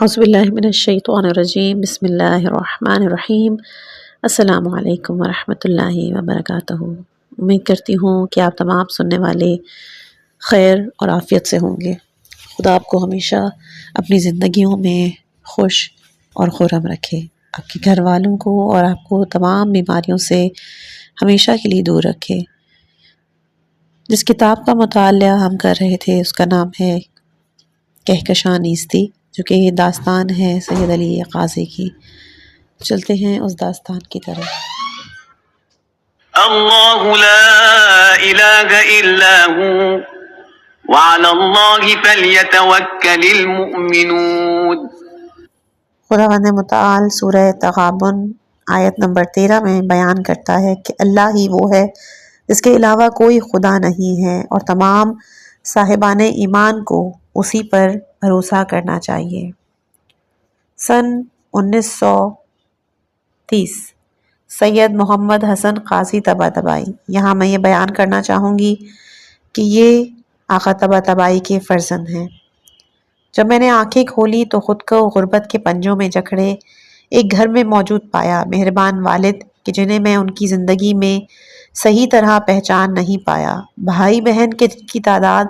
اعوذ باللہ من الشیطان الرجیم، بسم اللہ الرحمن الرحیم۔ السلام علیکم ورحمۃ اللہ وبرکاتہ۔ امید کرتی ہوں کہ آپ تمام سننے والے خیر اور عافیت سے ہوں گے۔ خدا آپ کو ہمیشہ اپنی زندگیوں میں خوش اور خرم رکھے، آپ کے گھر والوں کو اور آپ کو تمام بیماریوں سے ہمیشہ کے لیے دور رکھے۔ جس کتاب کا مطالعہ ہم کر رہے تھے اس کا نام ہے کہکشاں نیستی، جو کہ داستان ہے سید علی قاضی کی۔ چلتے ہیں اس داستان کی طرف۔ اللہ لا الہ الا ہو وعلی اللہ فلیتوکل المؤمنون۔ خداوند متعال سورہ تغابن آیت نمبر 13 میں بیان کرتا ہے کہ اللہ ہی وہ ہے جس کے علاوہ کوئی خدا نہیں ہے، اور تمام صاحبان ایمان کو اسی پر بھروسہ کرنا چاہیے۔ سن 1930 سید محمد حسن قاضی طباطبائی۔ یہاں میں یہ بیان کرنا چاہوں گی کہ یہ آقا طباطبائی کے فرزند ہیں۔ جب میں نے آنکھیں کھولی تو خود کو غربت کے پنجوں میں جکڑے ایک گھر میں موجود پایا۔ مہربان والد کہ جنہیں میں ان کی زندگی میں صحیح طرح پہچان نہیں پایا۔ بھائی بہن کی تعداد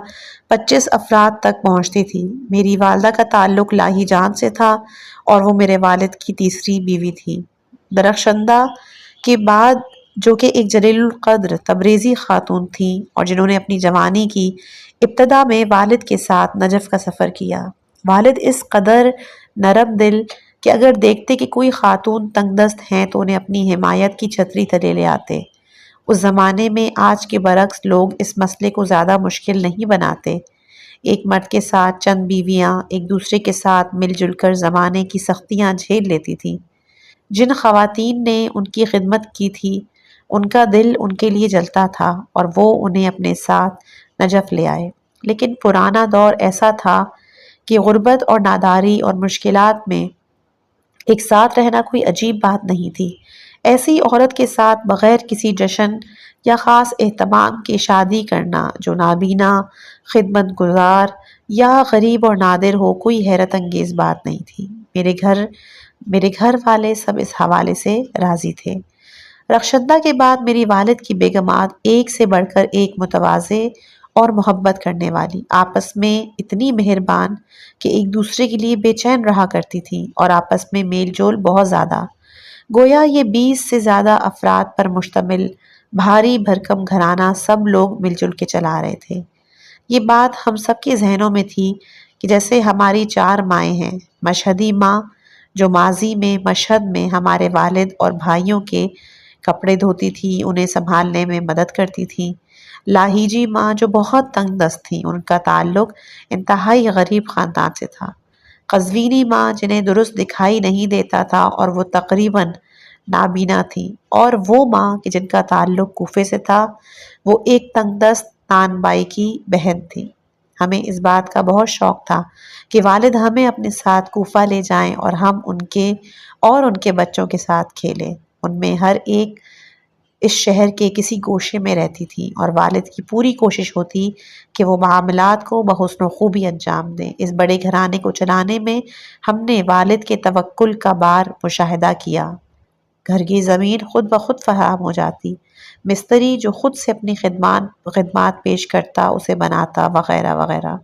25 افراد تک پہنچتی تھی۔ میری والدہ کا تعلق لاہی جان سے تھا اور وہ میرے والد کی تیسری بیوی تھی۔ درخشندہ کے بعد جو کہ ایک جلیل القدر تبریزی خاتون تھیں اور جنہوں نے اپنی جوانی کی ابتدا میں والد کے ساتھ نجف کا سفر کیا۔ والد اس قدر نرم دل کہ اگر دیکھتے کہ کوئی خاتون تنگ دست ہیں تو انہیں اپنی حمایت کی چھتری تلے لے آتے۔ اس زمانے میں آج کے برعکس لوگ اس مسئلے کو زیادہ مشکل نہیں بناتے۔ ایک مرد کے ساتھ چند بیویاں ایک دوسرے کے ساتھ مل جل کر زمانے کی سختیاں جھیل لیتی تھیں۔ جن خواتین نے ان کی خدمت کی تھی ان کا دل ان کے لیے جلتا تھا اور وہ انہیں اپنے ساتھ نجف لے آئے۔ لیکن پرانا دور ایسا تھا کہ غربت اور ناداری اور مشکلات میں ایک ساتھ رہنا کوئی عجیب بات نہیں تھی۔ ایسی عورت کے ساتھ بغیر کسی جشن یا خاص اہتمام کے شادی کرنا جو نابینا، خدمت گزار یا غریب اور نادر ہو کوئی حیرت انگیز بات نہیں تھی۔ میرے گھر والے سب اس حوالے سے راضی تھے۔ رخشندہ کے بعد میری والد کی بیگمات ایک سے بڑھ کر ایک متواضع اور محبت کرنے والی، آپس میں اتنی مہربان کہ ایک دوسرے کے لیے بے چین رہا کرتی تھیں اور آپس میں میل جول بہت زیادہ۔ گویا یہ 20 سے زیادہ افراد پر مشتمل بھاری بھرکم گھرانہ سب لوگ مل جل کے چلا رہے تھے۔ یہ بات ہم سب کے ذہنوں میں تھی کہ جیسے ہماری 4 مائیں ہیں۔ مشہدی ماں جو ماضی میں مشہد میں ہمارے والد اور بھائیوں کے کپڑے دھوتی تھی، انہیں سنبھالنے میں مدد کرتی تھی۔ لاہیجی ماں جو بہت تنگ دست تھیں، ان کا تعلق انتہائی غریب خاندان سے تھا۔ قزوینی ماں جنہیں درست دکھائی نہیں دیتا تھا اور وہ تقریباً نابینا تھی، اور وہ ماں کہ جن کا تعلق کوفے سے تھا، وہ ایک تنگ دست نان بائی کی بہن تھی۔ ہمیں اس بات کا بہت شوق تھا کہ والد ہمیں اپنے ساتھ کوفہ لے جائیں اور ہم ان کے بچوں کے ساتھ کھیلیں۔ ان میں ہر ایک اس شہر کے کسی گوشے میں رہتی تھی اور والد کی پوری کوشش ہوتی کہ وہ معاملات کو بحسن و خوبی انجام دیں۔ اس بڑے گھرانے کو چلانے میں ہم نے والد کے توکل کا بار مشاہدہ کیا۔ گھر کی زمین خود بخود فراہم ہو جاتی، مستری جو خود سے اپنی خدمات پیش کرتا اسے بناتا، وغیرہ وغیرہ۔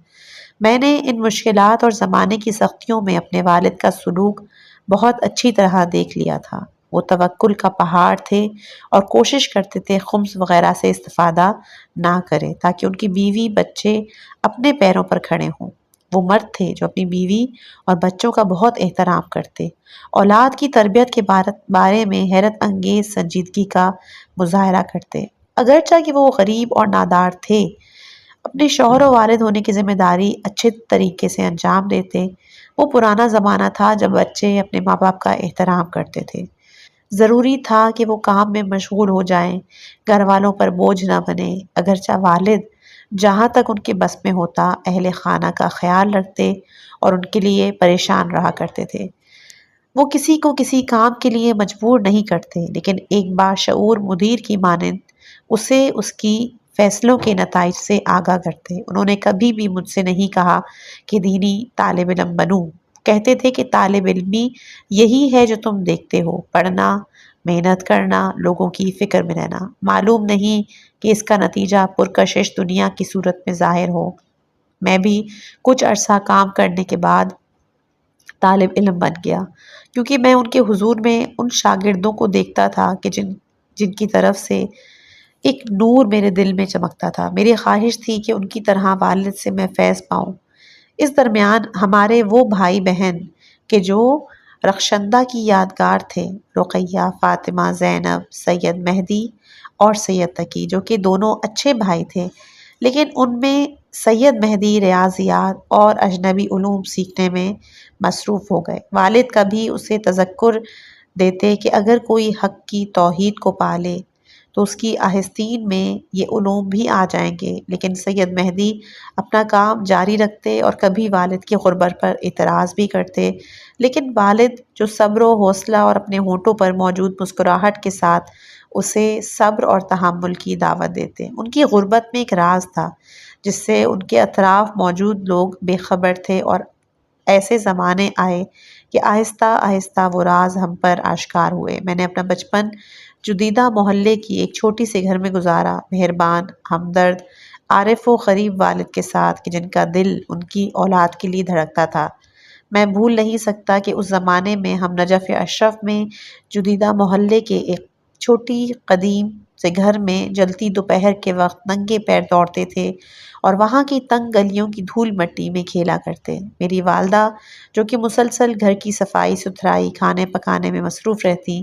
میں نے ان مشکلات اور زمانے کی سختیوں میں اپنے والد کا سلوک بہت اچھی طرح دیکھ لیا تھا۔ وہ توکل کا پہاڑ تھے اور کوشش کرتے تھے خمس وغیرہ سے استفادہ نہ کریں تاکہ ان کی بیوی بچے اپنے پیروں پر کھڑے ہوں۔ وہ مرد تھے جو اپنی بیوی اور بچوں کا بہت احترام کرتے، اولاد کی تربیت کے بارے میں حیرت انگیز سنجیدگی کا مظاہرہ کرتے۔ اگرچہ کہ وہ غریب اور نادار تھے، اپنے شوہر و والد ہونے کی ذمہ داری اچھے طریقے سے انجام دیتے۔ وہ پرانا زمانہ تھا جب بچے اپنے ماں باپ کا احترام کرتے تھے۔ ضروری تھا کہ وہ کام میں مشغول ہو جائیں، گھر والوں پر بوجھ نہ بنے۔ اگرچہ والد جہاں تک ان کے بس میں ہوتا اہل خانہ کا خیال رکھتے اور ان کے لیے پریشان رہا کرتے تھے۔ وہ کسی کو کسی کام کے لیے مجبور نہیں کرتے، لیکن ایک باشعور مدیر کی مانند اسے اس کی فیصلوں کے نتائج سے آگاہ کرتے۔ انہوں نے کبھی بھی مجھ سے نہیں کہا کہ دینی طالب علم بنوں، کہتے تھے کہ طالب علمی یہی ہے جو تم دیکھتے ہو، پڑھنا، محنت کرنا، لوگوں کی فکر میں رہنا، معلوم نہیں کہ اس کا نتیجہ پرکشش دنیا کی صورت میں ظاہر ہو۔ میں بھی کچھ عرصہ کام کرنے کے بعد طالب علم بن گیا، کیونکہ میں ان کے حضور میں ان شاگردوں کو دیکھتا تھا کہ جن کی طرف سے ایک نور میرے دل میں چمکتا تھا۔ میری خواہش تھی کہ ان کی طرح والد سے میں فیض پاؤں۔ اس درمیان ہمارے وہ بھائی بہن کہ جو رخشندہ کی یادگار تھے، رقیہ، فاطمہ، زینب، سید مہدی اور سید تقی، جو کہ دونوں اچھے بھائی تھے، لیکن ان میں سید مہدی ریاضیات اور اجنبی علوم سیکھنے میں مصروف ہو گئے۔ والد کبھی اسے تذکر دیتے کہ اگر کوئی حق کی توحید کو پالے تو اس کی آہستین میں یہ علوم بھی آ جائیں گے، لیکن سید مہدی اپنا کام جاری رکھتے اور کبھی والد کی غربت پر اعتراض بھی کرتے، لیکن والد جو صبر و حوصلہ اور اپنے ہونٹوں پر موجود مسکراہٹ کے ساتھ اسے صبر اور تحمل کی دعوت دیتے۔ ان کی غربت میں ایک راز تھا جس سے ان کے اطراف موجود لوگ بے خبر تھے، اور ایسے زمانے آئے کہ آہستہ آہستہ وہ راز ہم پر آشکار ہوئے۔ میں نے اپنا بچپن جدیدہ محلے کی ایک چھوٹی سے گھر میں گزارا، مہربان، ہمدرد، عارف و غریب والد کے ساتھ کہ جن کا دل ان کی اولاد کے لیے دھڑکتا تھا۔ میں بھول نہیں سکتا کہ اس زمانے میں ہم نجف اشرف میں جدیدہ محلے کے ایک چھوٹی قدیم سے گھر میں جلتی دوپہر کے وقت ننگے پیر دوڑتے تھے اور وہاں کی تنگ گلیوں کی دھول مٹی میں کھیلا کرتے۔ میری والدہ جو کہ مسلسل گھر کی صفائی ستھرائی، کھانے پکانے میں مصروف رہتی،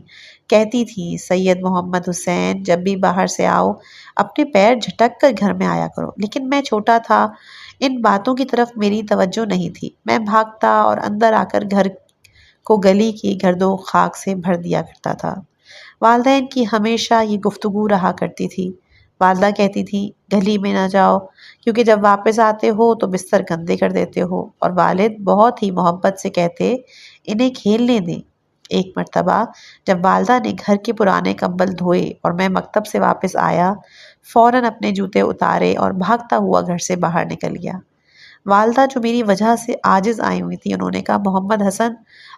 کہتی تھی، سید محمد حسین جب بھی باہر سے آؤ اپنے پیر جھٹک کر گھر میں آیا کرو، لیکن میں چھوٹا تھا، ان باتوں کی طرف میری توجہ نہیں تھی۔ میں بھاگتا اور اندر آ کر گھر کو گلی کی گرد و خاک سے بھر دیا کرتا تھا۔ والدین کی ہمیشہ یہ گفتگو رہا کرتی تھی۔ والدہ کہتی تھی، گلی میں نہ جاؤ کیونکہ جب واپس آتے ہو تو بستر گندے کر دیتے ہو، اور والد بہت ہی محبت سے کہتے، انہیں کھیلنے دیں۔ ایک مرتبہ جب والدہ نے گھر کے پرانے کمبل دھوئے اور میں مکتب سے واپس آیا، فوراً اپنے جوتے اتارے اور بھاگتا ہوا گھر سے باہر نکل گیا۔ والدہ جو میری وجہ سے عاجز آئی ہوئی تھی، انہوں نے کہا، محمد حسن،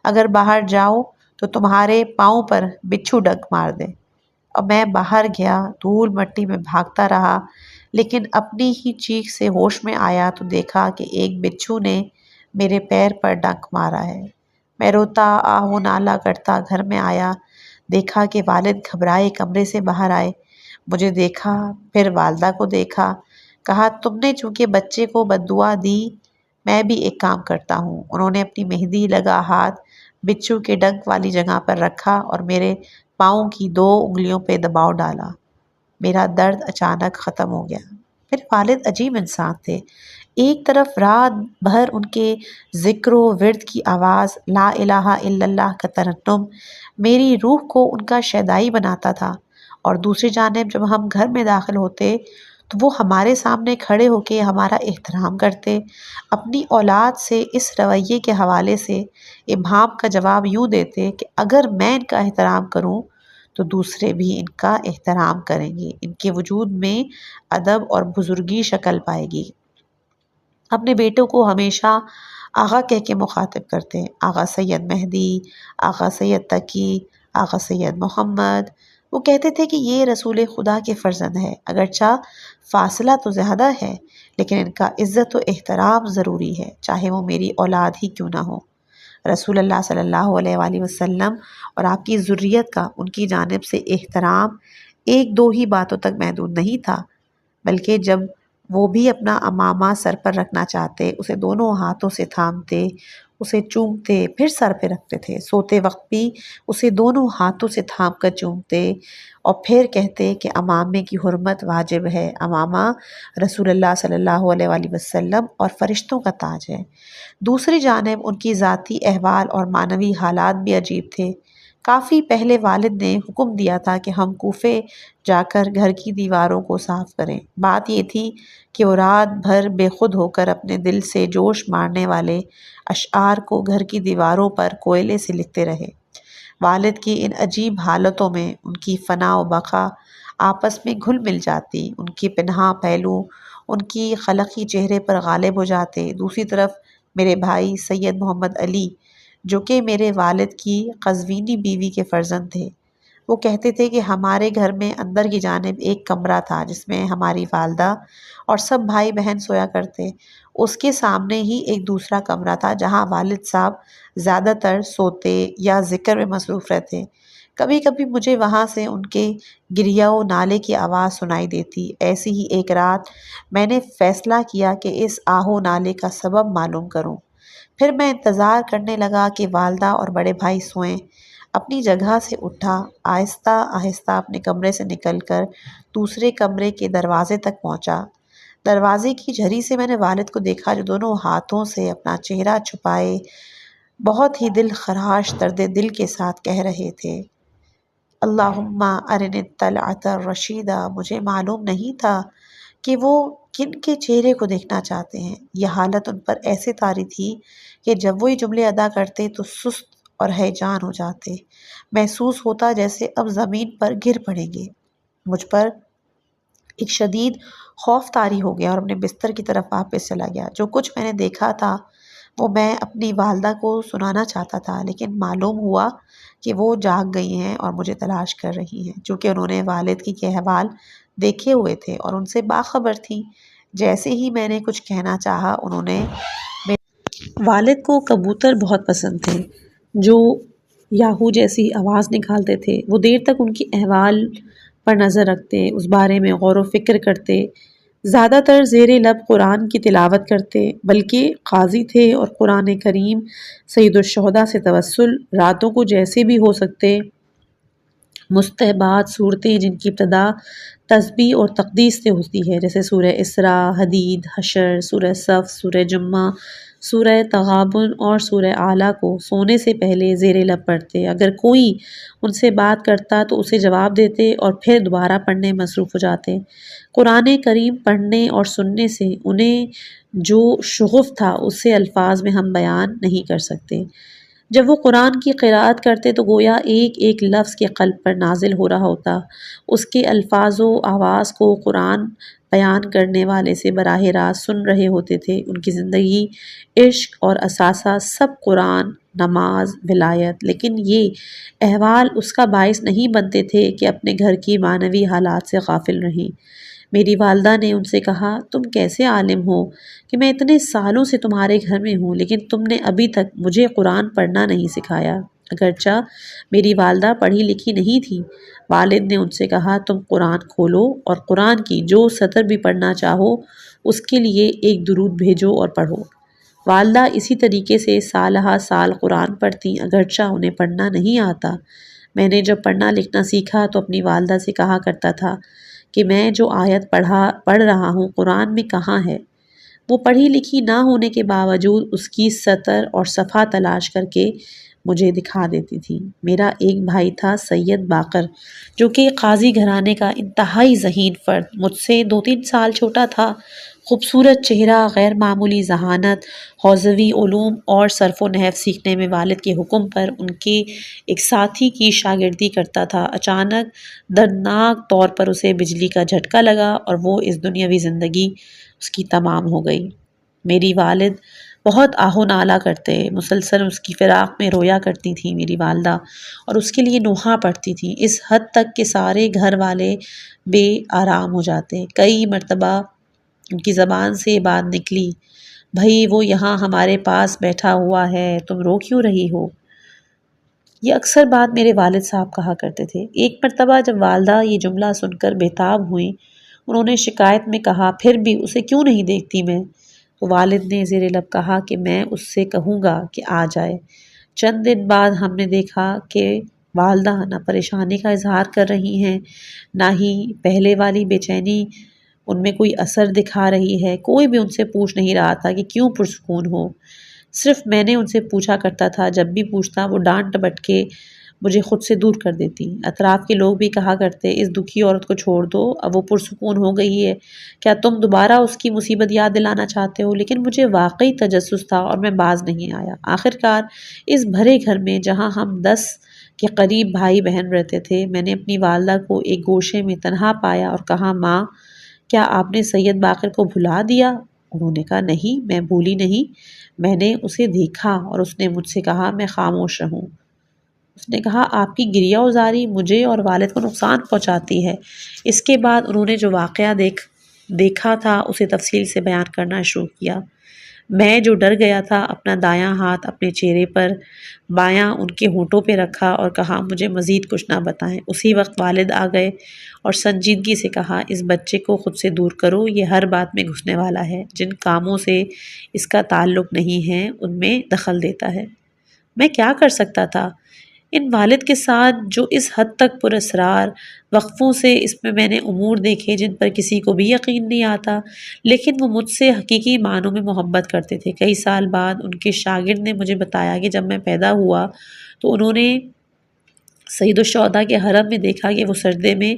اگر باہر جاؤ تو تمہارے پاؤں پر بچھو ڈنک مار دے۔ اور میں باہر گیا، دھول مٹی میں بھاگتا رہا، لیکن اپنی ہی چیخ سے ہوش میں آیا تو دیکھا کہ ایک بچھو نے میرے پیر پر ڈنک مارا ہے۔ میں روتا آہ و نالہ کرتا گھر میں آیا، دیکھا کہ والد گھبرائے کمرے سے باہر آئے، مجھے دیکھا، پھر والدہ کو دیکھا، کہا، تم نے چونکہ بچے کو بددعا دی، میں بھی ایک کام کرتا ہوں۔ انہوں نے اپنی مہندی لگا ہاتھ بچھو کے ڈنک والی جگہ پر رکھا اور میرے پاؤں کی 2 انگلیوں پہ دباؤ ڈالا۔ میرا درد اچانک ختم ہو گیا۔ میرے والد عجیب انسان تھے۔ ایک طرف رات بھر ان کے ذکر و ورد کی آواز، لا الہ الا اللہ کا ترنم میری روح کو ان کا شیدائی بناتا تھا، اور دوسری جانب جب ہم گھر میں داخل ہوتے تو وہ ہمارے سامنے کھڑے ہو کے ہمارا احترام کرتے، اپنی اولاد سے اس رویے کے حوالے سے ابہام کا جواب یوں دیتے کہ اگر میں ان کا احترام کروں تو دوسرے بھی ان کا احترام کریں گے، ان کے وجود میں ادب اور بزرگی شکل پائے گی۔ اپنے بیٹوں کو ہمیشہ آغا کہہ کے مخاطب کرتے، آغا سید مہدی، آغا سید تقی، آغا سید محمد۔ وہ کہتے تھے کہ یہ رسول خدا کے فرزند ہے، اگرچہ فاصلہ تو زیادہ ہے، لیکن ان کا عزت و احترام ضروری ہے، چاہے وہ میری اولاد ہی کیوں نہ ہو۔ رسول اللہ صلی اللہ علیہ وآلہ وسلم اور آپ کی ذریت کا ان کی جانب سے احترام 1-2 ہی باتوں تک محدود نہیں تھا، بلکہ جب وہ بھی اپنا امامہ سر پر رکھنا چاہتے، اسے دونوں ہاتھوں سے تھامتے، اسے چومتے، پھر سر پہ رکھتے تھے۔ سوتے وقت بھی اسے دونوں ہاتھوں سے تھام کر چومتے اور پھر کہتے کہ امامے کی حرمت واجب ہے، امامہ رسول اللہ صلی اللہ علیہ وآلہ وسلم اور فرشتوں کا تاج ہے۔ دوسری جانب ان کی ذاتی احوال اور معنوی حالات بھی عجیب تھے۔ کافی پہلے والد نے حکم دیا تھا کہ ہم کوفے جا کر گھر کی دیواروں کو صاف کریں۔ بات یہ تھی کہ وہ رات بھر بے خود ہو کر اپنے دل سے جوش مارنے والے اشعار کو گھر کی دیواروں پر کوئلے سے لکھتے رہے۔ والد کی ان عجیب حالتوں میں ان کی فنا و بقا آپس میں گھل مل جاتی، ان کے پنہاں پہلو ان کی خلقی چہرے پر غالب ہو جاتے۔ دوسری طرف میرے بھائی سید محمد علی جو کہ میرے والد کی قزوینی بیوی کے فرزند تھے، وہ کہتے تھے کہ ہمارے گھر میں اندر کی جانب ایک کمرہ تھا جس میں ہماری والدہ اور سب بھائی بہن سویا کرتے۔ اس کے سامنے ہی ایک دوسرا کمرہ تھا جہاں والد صاحب زیادہ تر سوتے یا ذکر میں مصروف رہتے۔ کبھی کبھی مجھے وہاں سے ان کے گریہ و نالے کی آواز سنائی دیتی۔ ایسی ہی ایک رات میں نے فیصلہ کیا کہ اس آہ و نالے کا سبب معلوم کروں۔ پھر میں انتظار کرنے لگا کہ والدہ اور بڑے بھائی سوئیں۔ اپنی جگہ سے اٹھا، آہستہ آہستہ اپنے کمرے سے نکل کر دوسرے کمرے کے دروازے تک پہنچا۔ دروازے کی جھری سے میں نے والد کو دیکھا جو دونوں ہاتھوں سے اپنا چہرہ چھپائے بہت ہی دل خراش درد دل کے ساتھ کہہ رہے تھے، اللہم ارنی الطلعۃ الرشیدہ۔ مجھے معلوم نہیں تھا کہ وہ کن کے چہرے کو دیکھنا چاہتے ہیں۔ یہ حالت ان پر ایسے طاری تھی کہ جب وہ یہ جملے ادا کرتے تو سست اور ہیجان ہو جاتے۔ محسوس ہوتا جیسے اب زمین پر گر پڑیں گے۔ مجھ پر ایک شدید خوف طاری ہو گیا اور اپنے بستر کی طرف واپس چلا گیا۔ جو کچھ میں نے دیکھا تھا وہ میں اپنی والدہ کو سنانا چاہتا تھا، لیکن معلوم ہوا کہ وہ جاگ گئی ہیں اور مجھے تلاش کر رہی ہیں، چونکہ انہوں نے والد کی احوال دیکھے ہوئے تھے اور ان سے باخبر تھیں۔ جیسے ہی میں نے کچھ کہنا چاہا، انہوں نے والد کو کبوتر بہت پسند تھے جو یاہو جیسی آواز نکالتے تھے۔ وہ دیر تک ان کی احوال پر نظر رکھتے، اس بارے میں غور و فکر کرتے، زیادہ تر زیر لب قرآن کی تلاوت کرتے، بلکہ قاضی تھے اور قرآن کریم سید الشہداء سے توسل راتوں کو جیسے بھی ہو سکتے مستحبات صورتیں جن کی ابتدا تسبیح اور تقدیس سے ہوتی ہے، جیسے سورہ اسراء، حدید، حشر، سورہ صف، سورہ جمعہ، سورہ تغابن اور سورہ اعلیٰ کو سونے سے پہلے زیر لب پڑھتے۔ اگر کوئی ان سے بات کرتا تو اسے جواب دیتے اور پھر دوبارہ پڑھنے مصروف ہو جاتے۔ قرآن کریم پڑھنے اور سننے سے انہیں جو شغف تھا اسے الفاظ میں ہم بیان نہیں کر سکتے۔ جب وہ قرآن کی قرأت کرتے تو گویا ایک ایک لفظ کے قلب پر نازل ہو رہا ہوتا۔ اس کے الفاظ و آواز کو قرآن بیان کرنے والے سے براہ راست سن رہے ہوتے تھے۔ ان کی زندگی، عشق اور اثاثہ سب قرآن، نماز، ولایت، لیکن یہ احوال اس کا باعث نہیں بنتے تھے کہ اپنے گھر کی معنوی حالات سے غافل رہیں۔ میری والدہ نے ان سے کہا، تم کیسے عالم ہو کہ میں اتنے سالوں سے تمہارے گھر میں ہوں لیکن تم نے ابھی تک مجھے قرآن پڑھنا نہیں سکھایا؟ اگرچہ میری والدہ پڑھی لکھی نہیں تھی، والد نے ان سے کہا، تم قرآن کھولو اور قرآن کی جو سطر بھی پڑھنا چاہو اس کے لیے ایک درود بھیجو اور پڑھو۔ والدہ اسی طریقے سے سالہ سال قرآن پڑھتی اگرچہ انہیں پڑھنا نہیں آتا۔ میں نے جب پڑھنا لکھنا سیکھا تو اپنی والدہ سے کہا کرتا تھا کہ میں جو آیت پڑھ رہا ہوں قرآن میں کہاں ہے؟ وہ پڑھی لکھی نہ ہونے کے باوجود اس کی سطر اور صفحہ تلاش کر کے مجھے دکھا دیتی تھی۔ میرا ایک بھائی تھا سید باقر جو کہ قاضی گھرانے کا انتہائی ذہین فرد، مجھ سے 2-3 سال چھوٹا تھا۔ خوبصورت چہرہ، غیر معمولی ذہانت، حوزوی علوم اور صرف و نحو سیکھنے میں والد کے حکم پر ان کے ایک ساتھی کی شاگردی کرتا تھا۔ اچانک دردناک طور پر اسے بجلی کا جھٹکا لگا اور وہ اس دنیاوی زندگی اس کی تمام ہو گئی۔ میری والد بہت آہ و نالہ کرتے، مسلسل اس کی فراق میں رویا کرتی تھی میری والدہ، اور اس کے لیے نوحہ پڑھتی تھیں، اس حد تک کہ سارے گھر والے بے آرام ہو جاتے۔ کئی مرتبہ ان کی زبان سے یہ بات نکلی، بھائی وہ یہاں ہمارے پاس بیٹھا ہوا ہے، تم رو کیوں رہی ہو؟ یہ اکثر بات میرے والد صاحب کہا کرتے تھے۔ ایک مرتبہ جب والدہ یہ جملہ سن کر بےتاب ہوئیں، انہوں نے شکایت میں کہا، پھر بھی اسے کیوں نہیں دیکھتی میں؟ تو والد نے زیر لب کہا کہ میں اس سے کہوں گا کہ آ جائے۔ چند دن بعد ہم نے دیکھا کہ والدہ نہ پریشانی کا اظہار کر رہی ہیں، نہ ہی پہلے والی بے چینی ان میں کوئی اثر دکھا رہی ہے۔ کوئی بھی ان سے پوچھ نہیں رہا تھا کہ کیوں پرسکون ہو۔ صرف میں نے ان سے پوچھا کرتا تھا، جب بھی پوچھتا وہ ڈانٹ ڈپٹ کے مجھے خود سے دور کر دیتی۔ اطراف کے لوگ بھی کہا کرتے، اس دکھی عورت کو چھوڑ دو، اب وہ پرسکون ہو گئی ہے، کیا تم دوبارہ اس کی مصیبت یاد دلانا چاہتے ہو؟ لیکن مجھے واقعی تجسس تھا اور میں باز نہیں آیا۔ آخرکار اس بھرے گھر میں جہاں ہم 10 کے قریب بھائی بہن رہتے تھے، میں نے اپنی والدہ کو ایک گوشے میں تنہا پایا اور کہا، ماں، کیا آپ نے سید باقر کو بھلا دیا؟ انہوں نے کہا نہیں، میں بھولی نہیں، میں نے اسے دیکھا اور اس نے مجھ سے کہا میں خاموش رہوں۔ اس نے کہا آپ کی گریہ ازاری مجھے اور والد کو نقصان پہنچاتی ہے۔ اس کے بعد انہوں نے جو واقعہ دیکھا تھا اسے تفصیل سے بیان کرنا شروع کیا۔ میں جو ڈر گیا تھا اپنا دایاں ہاتھ اپنے چہرے پر، بایاں ان کے ہونٹوں پہ رکھا اور کہا مجھے مزید کچھ نہ بتائیں۔ اسی وقت والد آ گئے اور سنجیدگی سے کہا اس بچے کو خود سے دور کرو، یہ ہر بات میں گھسنے والا ہے، جن کاموں سے اس کا تعلق نہیں ہے ان میں دخل دیتا ہے۔ میں کیا کر سکتا تھا؟ ان والد کے ساتھ جو اس حد تک پراسرار وقفوں سے اس میں نے امور دیکھے جن پر کسی کو بھی یقین نہیں آتا، لیکن وہ مجھ سے حقیقی معنوں میں محبت کرتے تھے۔ کئی سال بعد ان کے شاگرد نے مجھے بتایا کہ جب میں پیدا ہوا تو انہوں نے سید الشہداء کے حرم میں دیکھا کہ وہ سجدے میں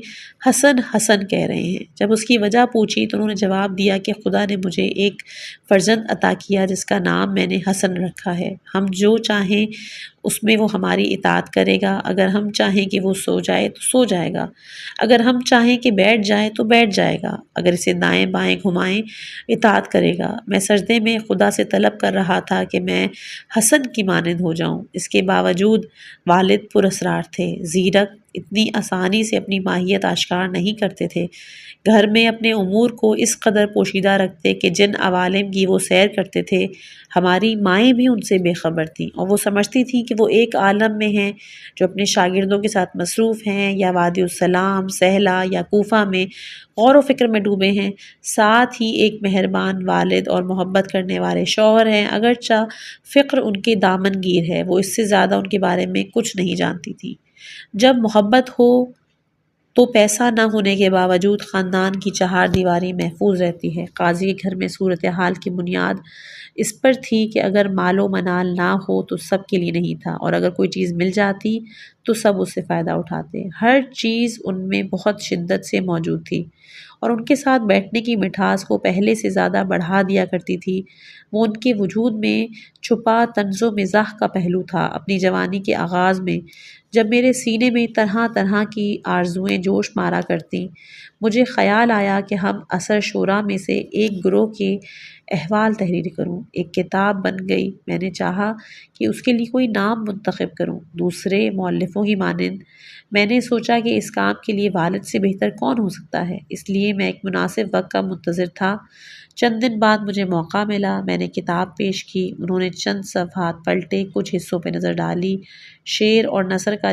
حسن حسن کہہ رہے ہیں۔ جب اس کی وجہ پوچھی تو انہوں نے جواب دیا کہ خدا نے مجھے ایک فرزند عطا کیا جس کا نام میں نے حسن رکھا ہے۔ ہم جو چاہیں اس میں وہ ہماری اطاعت کرے گا، اگر ہم چاہیں کہ وہ سو جائے تو سو جائے گا، اگر ہم چاہیں کہ بیٹھ جائے تو بیٹھ جائے گا، اگر اسے دائیں بائیں گھمائیں اطاعت کرے گا۔ میں سجدے میں خدا سے طلب کر رہا تھا کہ میں حسن کی مانند ہو جاؤں۔ اس کے باوجود والد پراسرار تھے، زیرک، اتنی آسانی سے اپنی ماہیت آشکار نہیں کرتے تھے، گھر میں اپنے امور کو اس قدر پوشیدہ رکھتے کہ جن عوالم کی وہ سیر کرتے تھے ہماری مائیں بھی ان سے بے خبر تھیں، اور وہ سمجھتی تھیں کہ وہ ایک عالم میں ہیں جو اپنے شاگردوں کے ساتھ مصروف ہیں، یا وادی السلام، سہلا یا کوفہ میں غور و فکر میں ڈوبے ہیں۔ ساتھ ہی ایک مہربان والد اور محبت کرنے والے شوہر ہیں، اگرچہ فقر ان کے دامن گیر ہے، وہ اس سے زیادہ ان کے بارے میں کچھ نہیں جانتی تھی۔ جب محبت ہو تو پیسہ نہ ہونے کے باوجود خاندان کی چہار دیواری محفوظ رہتی ہے۔ قاضی کے گھر میں صورتحال کی بنیاد اس پر تھی کہ اگر مال و منال نہ ہو تو سب کے لیے نہیں تھا، اور اگر کوئی چیز مل جاتی تو سب اس سے فائدہ اٹھاتے۔ ہر چیز ان میں بہت شدت سے موجود تھی اور ان کے ساتھ بیٹھنے کی مٹھاس کو پہلے سے زیادہ بڑھا دیا کرتی تھی۔ وہ ان کے وجود میں چھپا طنز و مزاح کا پہلو تھا۔ اپنی جوانی کے آغاز میں جب میرے سینے میں طرح طرح کی آرزوئیں جوش مارا کرتیں، مجھے خیال آیا کہ ہم اثر شورا میں سے ایک گروہ کے احوال تحریر کروں۔ ایک کتاب بن گئی۔ میں نے چاہا کہ اس کے لیے کوئی نام منتخب کروں، دوسرے مؤلفوں کی مانند۔ میں نے سوچا کہ اس کام کے لیے والد سے بہتر کون ہو سکتا ہے، اس لیے میں ایک مناسب وقت کا منتظر تھا۔ چند دن بعد مجھے موقع ملا، میں نے کتاب پیش کی، انہوں نے چند صفحات پلٹے، کچھ حصوں پہ نظر ڈالی، شعر اور نثر کا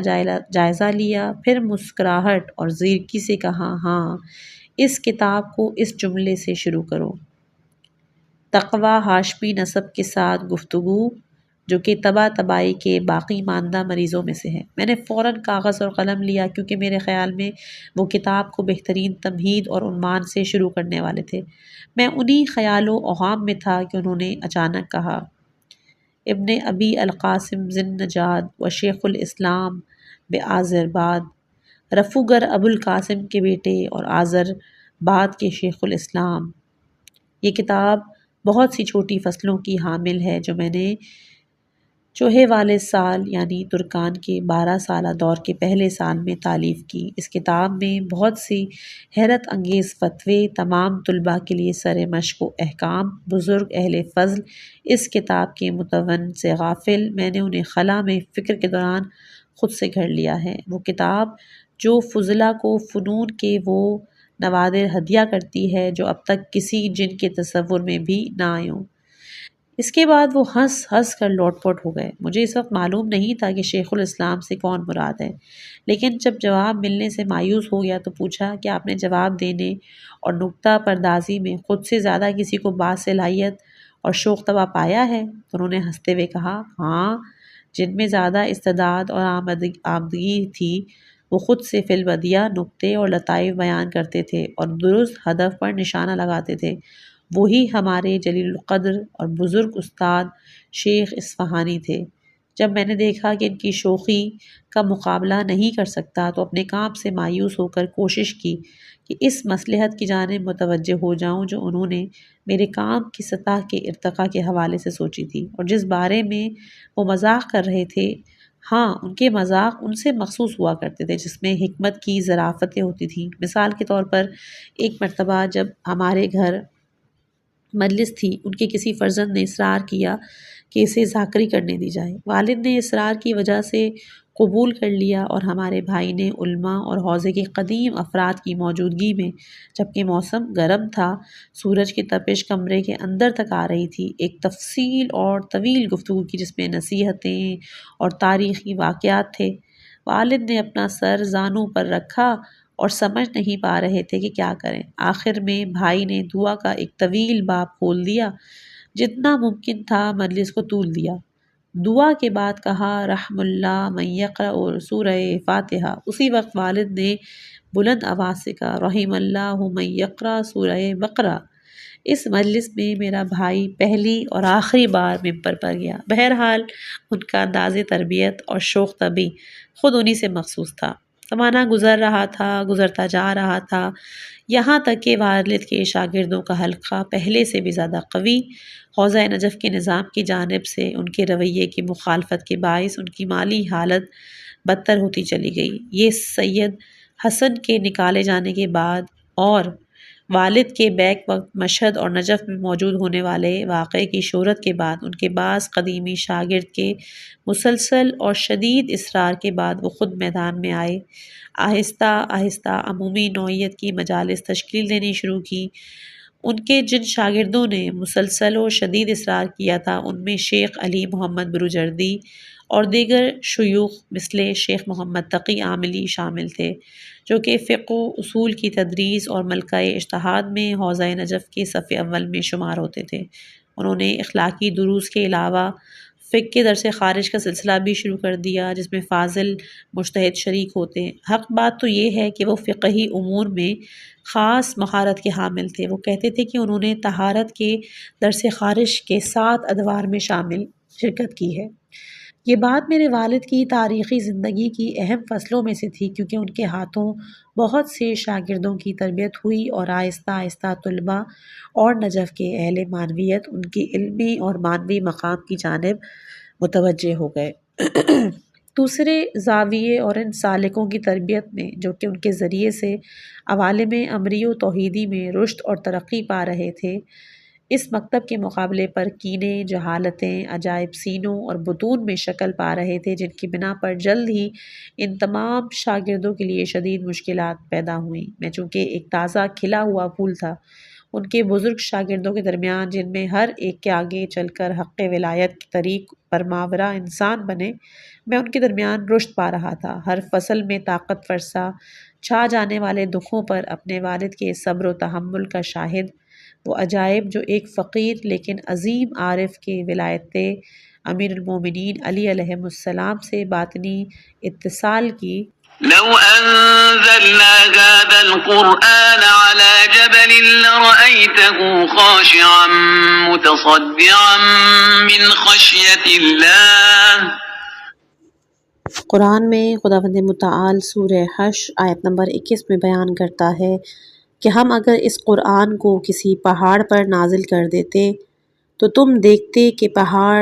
جائزہ لیا، پھر مسکراہٹ اور زیرکی سے کہا ہاں، اس کتاب کو اس جملے سے شروع کرو: تقویٰ ہاشمی نسب کے ساتھ گفتگو جو کہ تبا تبائی کے باقی ماندہ مریضوں میں سے ہے۔ میں نے فوراً کاغذ اور قلم لیا کیونکہ میرے خیال میں وہ کتاب کو بہترین تمہید اور عنوان سے شروع کرنے والے تھے۔ میں انہی خیال و اوہام میں تھا کہ انہوں نے اچانک کہا: ابن ابی القاسم ذی النجاد و شیخ الاسلام بآذرباد، رفوگر ابو القاسم کے بیٹے اور آذرباد کے شیخ الاسلام۔ یہ کتاب بہت سی چھوٹی فصلوں کی حامل ہے جو میں نے چوہے والے سال یعنی ترکان کے 12 سالہ دور کے پہلے سال میں تالیف کی۔ اس کتاب میں بہت سی حیرت انگیز فتوے، تمام طلباء کے لیے سر مشق و احکام، بزرگ اہل فضل اس کتاب کے متون سے غافل، میں نے انہیں خلا میں فکر کے دوران خود سے گھڑ لیا ہے۔ وہ کتاب جو فضلاء کو فنون کے وہ نوادر ہدیہ کرتی ہے جو اب تک کسی جن کے تصور میں بھی نہ آئے ہوں۔ اس کے بعد وہ ہنس ہنس کر لوٹ پوٹ ہو گئے۔ مجھے اس وقت معلوم نہیں تھا کہ شیخ الاسلام سے کون مراد ہے، لیکن جب جواب ملنے سے مایوس ہو گیا تو پوچھا کہ آپ نے جواب دینے اور نکتہ پردازی میں خود سے زیادہ کسی کو باصلاحیت اور شوق طبع پایا ہے؟ تو انہوں نے ہنستے ہوئے کہا ہاں، جن میں زیادہ استعداد اور آمدگی تھی وہ خود سے فی البدیہہ نکتے اور لطائف بیان کرتے تھے اور درست ہدف پر نشانہ لگاتے تھے۔ وہی ہمارے جلیل القدر اور بزرگ استاد شیخ اصفہانی تھے۔ جب میں نے دیکھا کہ ان کی شوخی کا مقابلہ نہیں کر سکتا تو اپنے کام سے مایوس ہو کر کوشش کی کہ اس مصلحت کی جانب متوجہ ہو جاؤں جو انہوں نے میرے کام کی سطح کے ارتقاء کے حوالے سے سوچی تھی اور جس بارے میں وہ مذاق کر رہے تھے۔ ہاں، ان کے مذاق ان سے مخصوص ہوا کرتے تھے جس میں حکمت کی ظرافتیں ہوتی تھیں۔ مثال کے طور پر ایک مرتبہ جب ہمارے گھر مجلس تھی، ان کے کسی فرزند نے اصرار کیا کہ اسے ذاکری کرنے دی جائے۔ والد نے اصرار کی وجہ سے قبول کر لیا اور ہمارے بھائی نے علماء اور حوزے کے قدیم افراد کی موجودگی میں، جبکہ موسم گرم تھا، سورج کی تپش کمرے کے اندر تک آ رہی تھی، ایک تفصیل اور طویل گفتگو کی جس میں نصیحتیں اور تاریخی واقعات تھے۔ والد نے اپنا سر زانوں پر رکھا اور سمجھ نہیں پا رہے تھے کہ کیا کریں۔ آخر میں بھائی نے دعا کا ایک طویل باب کھول دیا، جتنا ممکن تھا مجلس کو طول دیا۔ دعا کے بعد کہا رحم اللہ من یقرأ سورہ فاتحہ۔ اسی وقت والد نے بلند آواز سے کہا رحم اللہ من یقرأ سورہ بقرہ۔ اس مجلس میں میرا بھائی پہلی اور آخری بار ممبر پر گیا۔ بہرحال ان کا انداز تربیت اور شوق طبع خود انہی سے مخصوص تھا۔ زمانہ گزر رہا تھا، گزرتا جا رہا تھا، یہاں تک کہ والد کے شاگردوں کا حلقہ پہلے سے بھی زیادہ قوی۔ حوزہ نجف کے نظام کی جانب سے ان کے رویے کی مخالفت کے باعث ان کی مالی حالت بدتر ہوتی چلی گئی۔ یہ سید حسن کے نکالے جانے کے بعد اور والد کے بیک وقت مشہد اور نجف میں موجود ہونے والے واقعے کی شہرت کے بعد ان کے بعض قدیمی شاگرد کے مسلسل اور شدید اصرار کے بعد وہ خود میدان میں آئے۔ آہستہ آہستہ عمومی نوعیت کی مجالس تشکیل دینی شروع کی۔ ان کے جن شاگردوں نے مسلسل و شدید اصرار کیا تھا ان میں شیخ علی محمد بروجردی اور دیگر شیوخ مثل شیخ محمد تقی عاملی شامل تھے، جو کہ فقہ و اصول کی تدریس اور ملکہ اجتہاد میں حوزہ نجف کے صف اول میں شمار ہوتے تھے۔ انہوں نے اخلاقی دروس کے علاوہ فقہ کے درس خارج کا سلسلہ بھی شروع کر دیا، جس میں فاضل مجتہد شریک ہوتے ہیں۔ حق بات تو یہ ہے کہ وہ فقہی امور میں خاص مہارت کے حامل تھے۔ وہ کہتے تھے کہ انہوں نے طہارت کے درس خارج کے 7 ادوار میں شامل شرکت کی ہے۔ یہ بات میرے والد کی تاریخی زندگی کی اہم فصلوں میں سے تھی، کیونکہ ان کے ہاتھوں بہت سے شاگردوں کی تربیت ہوئی اور آہستہ آہستہ طلباء اور نجف کے اہل معنویت ان کی علمی اور معنوی مقام کی جانب متوجہ ہو گئے۔ دوسرے زاویے اور ان سالکوں کی تربیت میں جو کہ ان کے ذریعے سے عوالم امری و توحیدی میں رشد اور ترقی پا رہے تھے، اس مکتب کے مقابلے پر کینے، جہالتیں، عجائب سینوں اور بطون میں شکل پا رہے تھے، جن کی بنا پر جلد ہی ان تمام شاگردوں کے لیے شدید مشکلات پیدا ہوئیں۔ میں چونکہ ایک تازہ کھلا ہوا پھول تھا، ان کے بزرگ شاگردوں کے درمیان، جن میں ہر ایک کے آگے چل کر حق ولایت کے طریق پر ماورا انسان بنے، میں ان کے درمیان رشد پا رہا تھا۔ ہر فصل میں طاقت فرسا چھا جانے والے دکھوں پر اپنے والد کے صبر و تحمل کا شاہد وہ عجائب جو ایک فقیر لیکن عظیم عارف کے ولایت امیر المومنین علی علیہ السلام سے باطنی اتصال کی لو أنزلنا هذا القرآن على جبل لرأيته خاشعا متصدعا من خشية الله۔ قرآن میں خداوند متعال سورہ حشر آیت نمبر 21 میں بیان کرتا ہے کہ ہم اگر اس قرآن کو کسی پہاڑ پر نازل کر دیتے تو تم دیکھتے کہ پہاڑ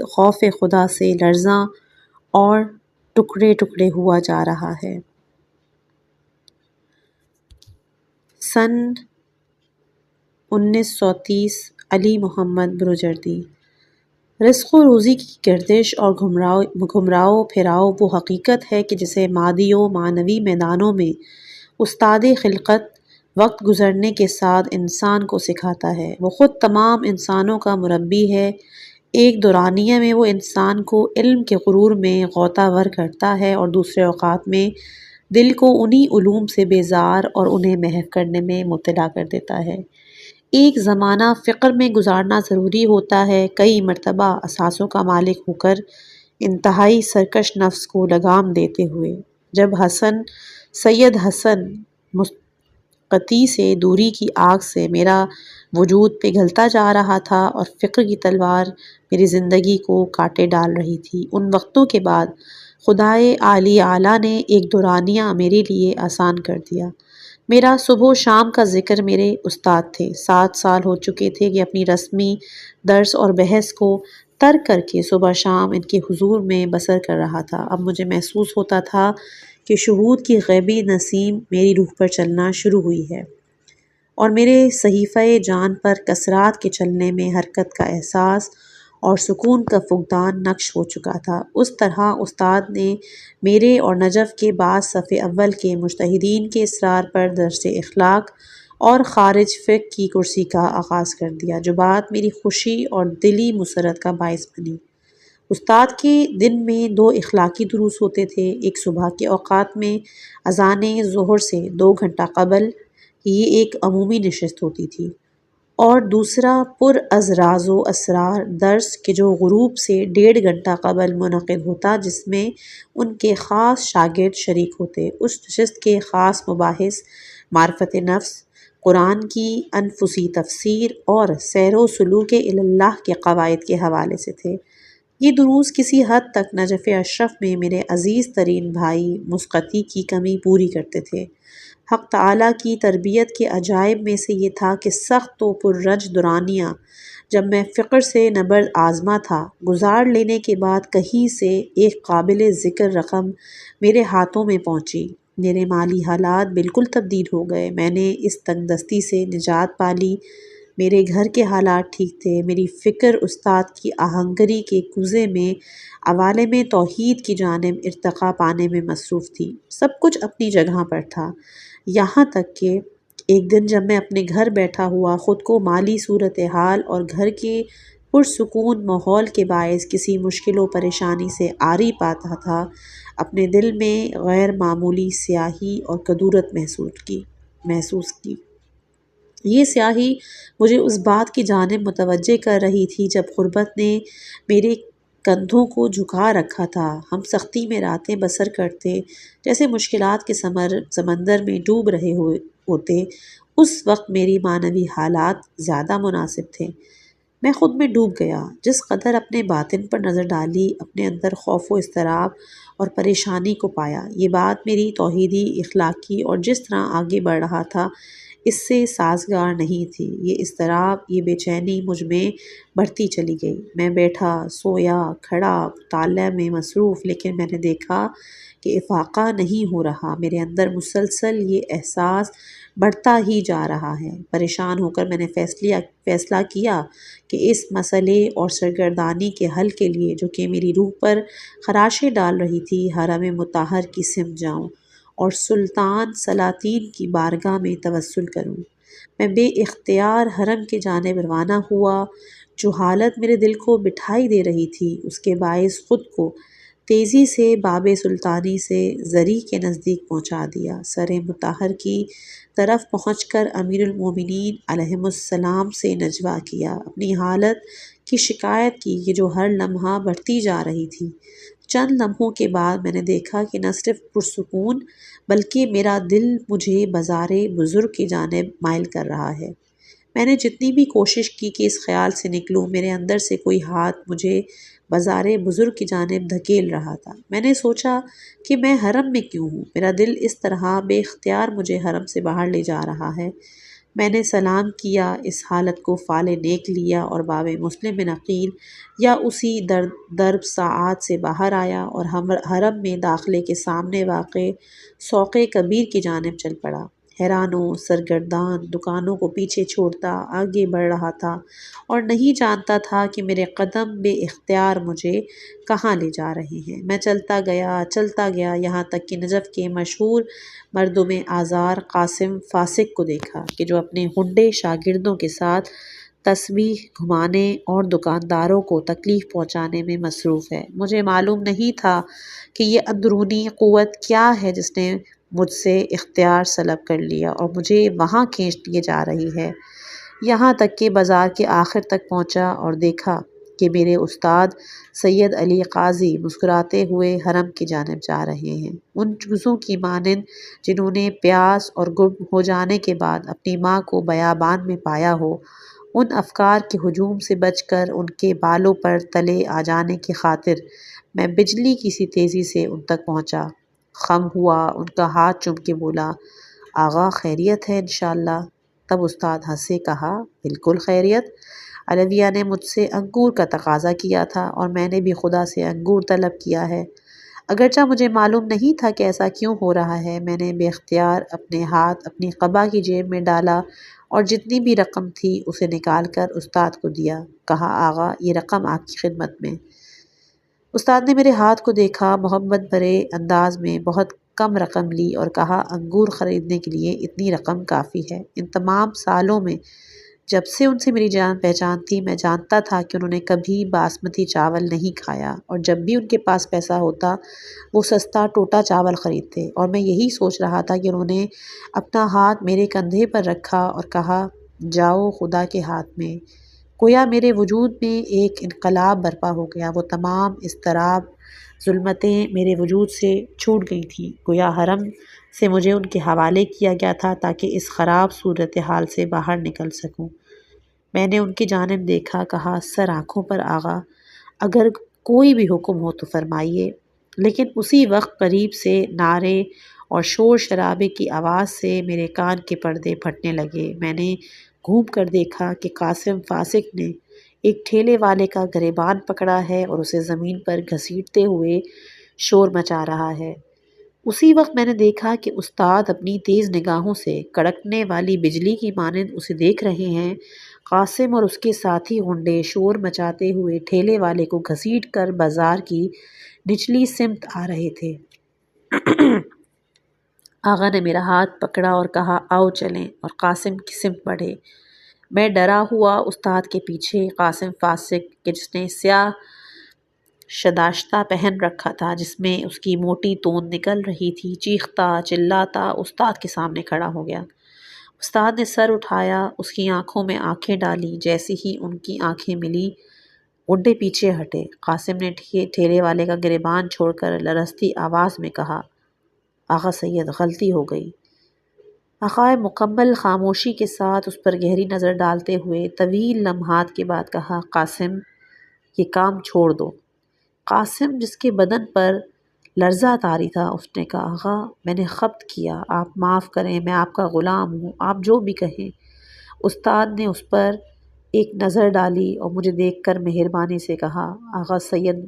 خوف خدا سے لرزاں اور ٹکڑے ٹکڑے ہوا جا رہا ہے۔ سن 1930 علی محمد بروجردی۔ رزق و روزی کی گردش اور گھمراؤ پھراؤ وہ حقیقت ہے کہ جسے مادی و معنوی میدانوں میں استاد خلقت وقت گزرنے کے ساتھ انسان کو سکھاتا ہے۔ وہ خود تمام انسانوں کا مربی ہے۔ ایک دورانیہ میں وہ انسان کو علم کے غرور میں غوطہ ور کرتا ہے اور دوسرے اوقات میں دل کو انہی علوم سے بیزار اور انہیں محو کرنے میں مبتلا کر دیتا ہے۔ ایک زمانہ فقر میں گزارنا ضروری ہوتا ہے، کئی مرتبہ اثاثوں کا مالک ہو کر انتہائی سرکش نفس کو لگام دیتے ہوئے۔ جب سید حسن قطعی سے دوری کی آگ سے میرا وجود پگھلتا جا رہا تھا اور فقر کی تلوار میری زندگی کو کاٹے ڈال رہی تھی، ان وقتوں کے بعد خدائے عالی اعلیٰ نے ایک دورانیہ میرے لیے آسان کر دیا۔ میرا صبح و شام کا ذکر میرے استاد تھے۔ 7 سال ہو چکے تھے کہ اپنی رسمی درس اور بحث کو ترک کر کے صبح شام ان کے حضور میں بسر کر رہا تھا۔ اب مجھے محسوس ہوتا تھا کہ شہود کی غیبی نسیم میری روح پر چلنا شروع ہوئی ہے۔ اور میرے صحیفہ جان پر کسرات کے چلنے میں حرکت کا احساس اور سکون کا فقدان نقش ہو چکا تھا۔ اس طرح استاد نے میرے اور نجف کے بعد صف اول کے مجتہدین کے اصرار پر درس اخلاق اور خارج فقہ کی کرسی کا آغاز کر دیا، جو بات میری خوشی اور دلی مسرت کا باعث بنی۔ استاد کے دن میں 2 اخلاقی دروس ہوتے تھے، ایک صبح کے اوقات میں اذان ظہر سے 2 گھنٹہ قبل، یہ ایک عمومی نشست ہوتی تھی، اور دوسرا پر از راز و اسرار درس کہ جو غروب سے 1.5 گھنٹہ قبل منعقد ہوتا، جس میں ان کے خاص شاگرد شریک ہوتے۔ اس نشست کے خاص مباحث معرفت نفس، قرآن کی انفسی تفسیر اور سیر و سلوک اللہ کے قواعد کے حوالے سے تھے۔ یہ دروس کسی حد تک نجف اشرف میں میرے عزیز ترین بھائی مسقطی کی کمی پوری کرتے تھے۔ حق تعالیٰ کی تربیت کے عجائب میں سے یہ تھا کہ سخت و پررنج دورانیاں جب میں فقر سے نبرد آزما تھا، گزار لینے کے بعد کہیں سے ایک قابل ذکر رقم میرے ہاتھوں میں پہنچی۔ میرے مالی حالات بالکل تبدیل ہو گئے، میں نے اس تنگ دستی سے نجات پا لی، میرے گھر کے حالات ٹھیک تھے، میری فکر استاد کی آہنگری کے کوزے میں عوالم توحید کی جانب ارتقا پانے میں مصروف تھی۔ سب کچھ اپنی جگہ پر تھا، یہاں تک کہ ایک دن جب میں اپنے گھر بیٹھا ہوا خود کو مالی صورتحال اور گھر کے پرسکون ماحول کے باعث کسی مشکل و پریشانی سے عاری پاتا تھا، اپنے دل میں غیر معمولی سیاہی اور کدورت محسوس کی۔ یہ سیاہی مجھے اس بات کی جانب متوجہ کر رہی تھی جب غربت نے میرے کندھوں کو جھکا رکھا تھا۔ ہم سختی میں راتیں بسر کرتے، جیسے مشکلات کے سمندر میں ڈوب رہے ہوتے۔ اس وقت میری معنوی حالات زیادہ مناسب تھے۔ میں خود میں ڈوب گیا، جس قدر اپنے باطن پر نظر ڈالی، اپنے اندر خوف و اضطراب اور پریشانی کو پایا۔ یہ بات میری توحیدی، اخلاقی اور جس طرح آگے بڑھ رہا تھا اس سے سازگار نہیں تھی۔ یہ اضطراب، یہ بے چینی مجھ میں بڑھتی چلی گئی۔ میں بیٹھا، سویا، کھڑا، مطالعہ میں مصروف، لیکن میں نے دیکھا کہ افاقہ نہیں ہو رہا۔ میرے اندر مسلسل یہ احساس بڑھتا ہی جا رہا ہے۔ پریشان ہو کر میں نے فیصلہ کیا کہ اس مسئلے اور سرگردانی کے حل کے لیے، جو کہ میری روح پر خراشیں ڈال رہی تھی، حرم مطہر کی سمت جاؤں اور سلطان سلاطین کی بارگاہ میں توسل کروں۔ میں بے اختیار حرم کی جانب روانہ ہوا۔ جو حالت میرے دل کو بٹھائی دے رہی تھی، اس کے باعث خود کو تیزی سے باب سلطانی سے زری کے نزدیک پہنچا دیا۔ سر مطہر کی طرف پہنچ کر امیر المومنین علیہم السلام سے نجوہ کیا، اپنی حالت کی شکایت کی کہ جو ہر لمحہ بڑھتی جا رہی تھی۔ چند لمحوں کے بعد میں نے دیکھا کہ نہ صرف پرسکون بلکہ میرا دل مجھے بازار بزرگ کی جانب مائل کر رہا ہے۔ میں نے جتنی بھی کوشش کی کہ اس خیال سے نکلوں، میرے اندر سے کوئی ہاتھ مجھے بازار بزرگ کی جانب دھکیل رہا تھا۔ میں نے سوچا کہ میں حرم میں کیوں ہوں؟ میرا دل اس طرح بے اختیار مجھے حرم سے باہر لے جا رہا ہے۔ میں نے سلام کیا، اس حالت کو فال نیک لیا اور باب مسلم بن عقیل یا اسی درب ساعات سے باہر آیا اور حرم میں داخلے کے سامنے واقع سوق کبیر کی جانب چل پڑا۔ حیران و سرگردان دکانوں کو پیچھے چھوڑتا آگے بڑھ رہا تھا اور نہیں جانتا تھا کہ میرے قدم بے اختیار مجھے کہاں لے جا رہے ہیں۔ میں چلتا گیا یہاں تک کہ نجف کے مشہور مردم آزار قاسم فاسق کو دیکھا کہ جو اپنے ہنڈے شاگردوں کے ساتھ تسبیح گھمانے اور دکانداروں کو تکلیف پہنچانے میں مصروف ہے۔ مجھے معلوم نہیں تھا کہ یہ اندرونی قوت کیا ہے جس نے مجھ سے اختیار سلب کر لیا اور مجھے وہاں کھینچ لیے جا رہی ہے، یہاں تک کہ بازار کے آخر تک پہنچا اور دیکھا کہ میرے استاد سید علی قاضی مسکراتے ہوئے حرم کی جانب جا رہے ہیں، ان چوزوں کی مانند جنہوں نے پیاس اور گم ہو جانے کے بعد اپنی ماں کو بیابان میں پایا ہو۔ ان افکار کے ہجوم سے بچ کر ان کے بالوں پر تلے آ جانے کی خاطر میں بجلی کی سی تیزی سے ان تک پہنچا، خم ہوا، ان کا ہاتھ چوم کے بولا، آغا خیریت ہے انشاءاللہ؟ تب استاد ہنسے، کہا، بالکل خیریت۔ علویہ نے مجھ سے انگور کا تقاضا کیا تھا اور میں نے بھی خدا سے انگور طلب کیا ہے۔ اگرچہ مجھے معلوم نہیں تھا کہ ایسا کیوں ہو رہا ہے، میں نے بے اختیار اپنے ہاتھ اپنی قبا کی جیب میں ڈالا اور جتنی بھی رقم تھی اسے نکال کر استاد کو دیا۔ کہا آغا یہ رقم آپ کی خدمت میں۔ استاد نے میرے ہاتھ کو دیکھا، محبت بھرے انداز میں بہت کم رقم لی اور کہا انگور خریدنے کے لیے اتنی رقم کافی ہے۔ ان تمام سالوں میں جب سے ان سے میری جان پہچان تھی میں جانتا تھا کہ انہوں نے کبھی باسمتی چاول نہیں کھایا، اور جب بھی ان کے پاس پیسہ ہوتا وہ سستا ٹوٹا چاول خریدتے، اور میں یہی سوچ رہا تھا کہ انہوں نے اپنا ہاتھ میرے کندھے پر رکھا اور کہا جاؤ خدا کے ہاتھ میں۔ گویا میرے وجود میں ایک انقلاب برپا ہو گیا، وہ تمام اضطراب، ظلمتیں میرے وجود سے چھوٹ گئی تھیں، گویا حرم سے مجھے ان کے حوالے کیا گیا تھا تاکہ اس خراب صورتحال سے باہر نکل سکوں۔ میں نے ان کی جانب دیکھا، کہا سر آنکھوں پر آغا، اگر کوئی بھی حکم ہو تو فرمائیے۔ لیکن اسی وقت قریب سے نعرے اور شور شرابے کی آواز سے میرے کان کے پردے پھٹنے لگے۔ میں نے گھوم کر دیکھا کہ قاسم فاسق نے ایک ٹھیلے والے کا گریبان پکڑا ہے اور اسے زمین پر گھسیٹتے ہوئے شور مچا رہا ہے۔ اسی وقت میں نے دیکھا کہ استاد اپنی تیز نگاہوں سے کڑکنے والی بجلی کی مانند اسے دیکھ رہے ہیں۔ قاسم اور اس کے ساتھی غنڈے شور مچاتے ہوئے ٹھیلے والے کو گھسیٹ کر بازار کی نچلی سمت آ رہے تھے۔ آغا نے میرا ہاتھ پکڑا اور کہا آؤ چلیں، اور قاسم کی سمت بڑھے۔ میں ڈرا ہوا استاد کے پیچھے۔ قاسم فاسق کہ جس نے سیاہ شداشتہ پہن رکھا تھا جس میں اس کی موٹی توند نکل رہی تھی، چیختا چلاتا استاد کے سامنے کھڑا ہو گیا۔ استاد نے سر اٹھایا، اس کی آنکھوں میں آنکھیں ڈالی۔ جیسے ہی ان کی آنکھیں ملی غنڈے پیچھے ہٹے۔ قاسم نے ٹھیلے والے کا گریبان چھوڑ کر لرزتی آواز میں کہا آغا سید غلطی ہو گئی۔ آقا مکمل خاموشی کے ساتھ اس پر گہری نظر ڈالتے ہوئے طویل لمحات کے بعد کہا قاسم یہ کام چھوڑ دو۔ قاسم جس کے بدن پر لرزہ طاری تھا اس نے کہا آغا میں نے خبط کیا، آپ معاف کریں، میں آپ کا غلام ہوں، آپ جو بھی کہیں۔ استاد نے اس پر ایک نظر ڈالی اور مجھے دیکھ کر مہربانی سے کہا آغا سید،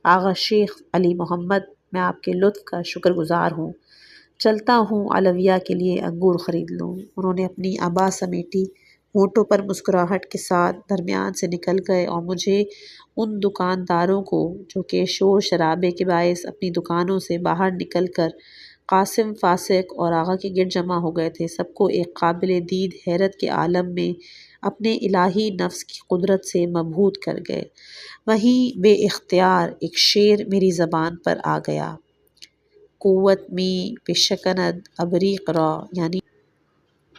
آغا شیخ علی محمد، میں آپ کے لطف کا شکر گزار ہوں، چلتا ہوں علویہ کے لیے انگور خرید لوں۔ انہوں نے اپنی عبا سمیٹی، ہونٹوں پر مسکراہٹ کے ساتھ درمیان سے نکل گئے اور مجھے ان دکانداروں کو جو کہ شور شرابے کے باعث اپنی دکانوں سے باہر نکل کر قاسم فاسق اور آغا کے گرد جمع ہو گئے تھے، سب کو ایک قابل دید حیرت کے عالم میں اپنے الہی نفس کی قدرت سے مبہوت کر گئے۔ وہیں بے اختیار ایک شعر میری زبان پر آ گیا، قوت می بشکند ابریق را، یعنی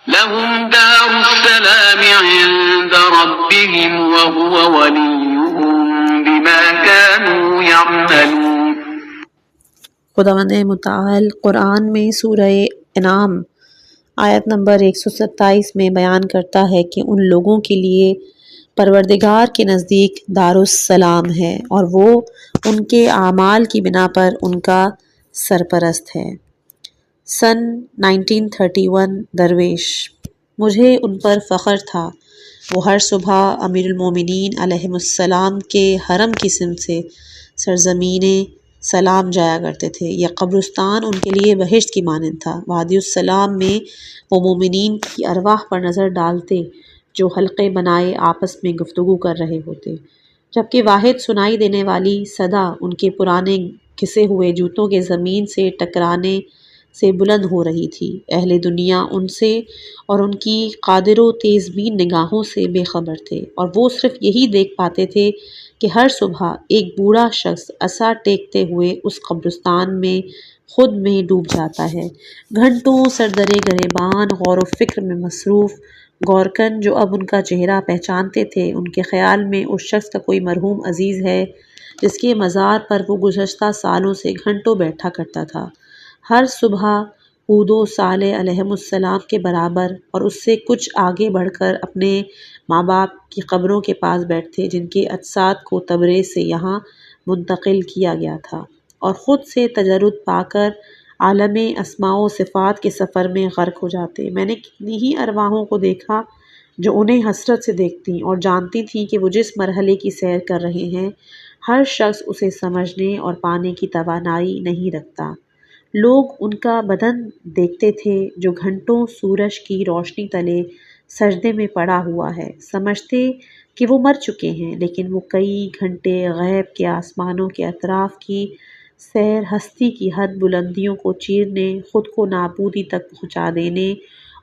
لهم دار السلام عند ربهم وهو وليهم بما كانوا يعملون۔ خداوند متعال قرآن میں سورہ انعام آیت نمبر 127 میں بیان کرتا ہے کہ ان لوگوں کے لیے پروردگار کے نزدیک دارالسلام ہے اور وہ ان کے اعمال کی بنا پر ان کا سرپرست ہے۔ سن 1931 درویش، مجھے ان پر فخر تھا۔ وہ ہر صبح امیر المومنین علیہ السلام کے حرم کی سمت سے سرزمین سلام جایا کرتے تھے۔ یہ قبرستان ان کے لیے بہشت کی مانند تھا۔ وادی السلام میں وہ مومنین کی ارواح پر نظر ڈالتے جو حلقے بنائے آپس میں گفتگو کر رہے ہوتے، جبکہ واحد سنائی دینے والی صدا ان کے پرانے گھسے ہوئے جوتوں کے زمین سے ٹکرانے سے بلند ہو رہی تھی۔ اہل دنیا ان سے اور ان کی قادر و تیز بین نگاہوں سے بے خبر تھے، اور وہ صرف یہی دیکھ پاتے تھے کہ ہر صبح ایک بوڑھا شخص عصا ٹیکتے ہوئے اس قبرستان میں خود میں ڈوب جاتا ہے۔ گھنٹوں سردر گریبان غور و فکر میں مصروف گورکن جو اب ان کا چہرہ پہچانتے تھے، ان کے خیال میں اس شخص کا کوئی مرحوم عزیز ہے جس کے مزار پر وہ گزشتہ سالوں سے گھنٹوں بیٹھا کرتا تھا۔ ہر صبح ہود و صالح علیہ السلام کے برابر اور اس سے کچھ آگے بڑھ کر اپنے ماں باپ کی قبروں کے پاس بیٹھتے جن کے اجساد کو تبریز سے یہاں منتقل کیا گیا تھا، اور خود سے تجرد پا کر عالم اسماء و صفات کے سفر میں غرق ہو جاتے۔ میں نے کتنی ہی ارواحوں کو دیکھا جو انہیں حسرت سے دیکھتیں اور جانتی تھیں کہ وہ جس مرحلے کی سیر کر رہے ہیں ہر شخص اسے سمجھنے اور پانے کی توانائی نہیں رکھتا۔ لوگ ان کا بدن دیکھتے تھے جو گھنٹوں سورج کی روشنی تلے سجدے میں پڑا ہوا ہے، سمجھتے کہ وہ مر چکے ہیں، لیکن وہ کئی گھنٹے غیب کے آسمانوں کے اطراف کی سیر، ہستی کی حد بلندیوں کو چیرنے، خود کو نابودی تک پہنچا دینے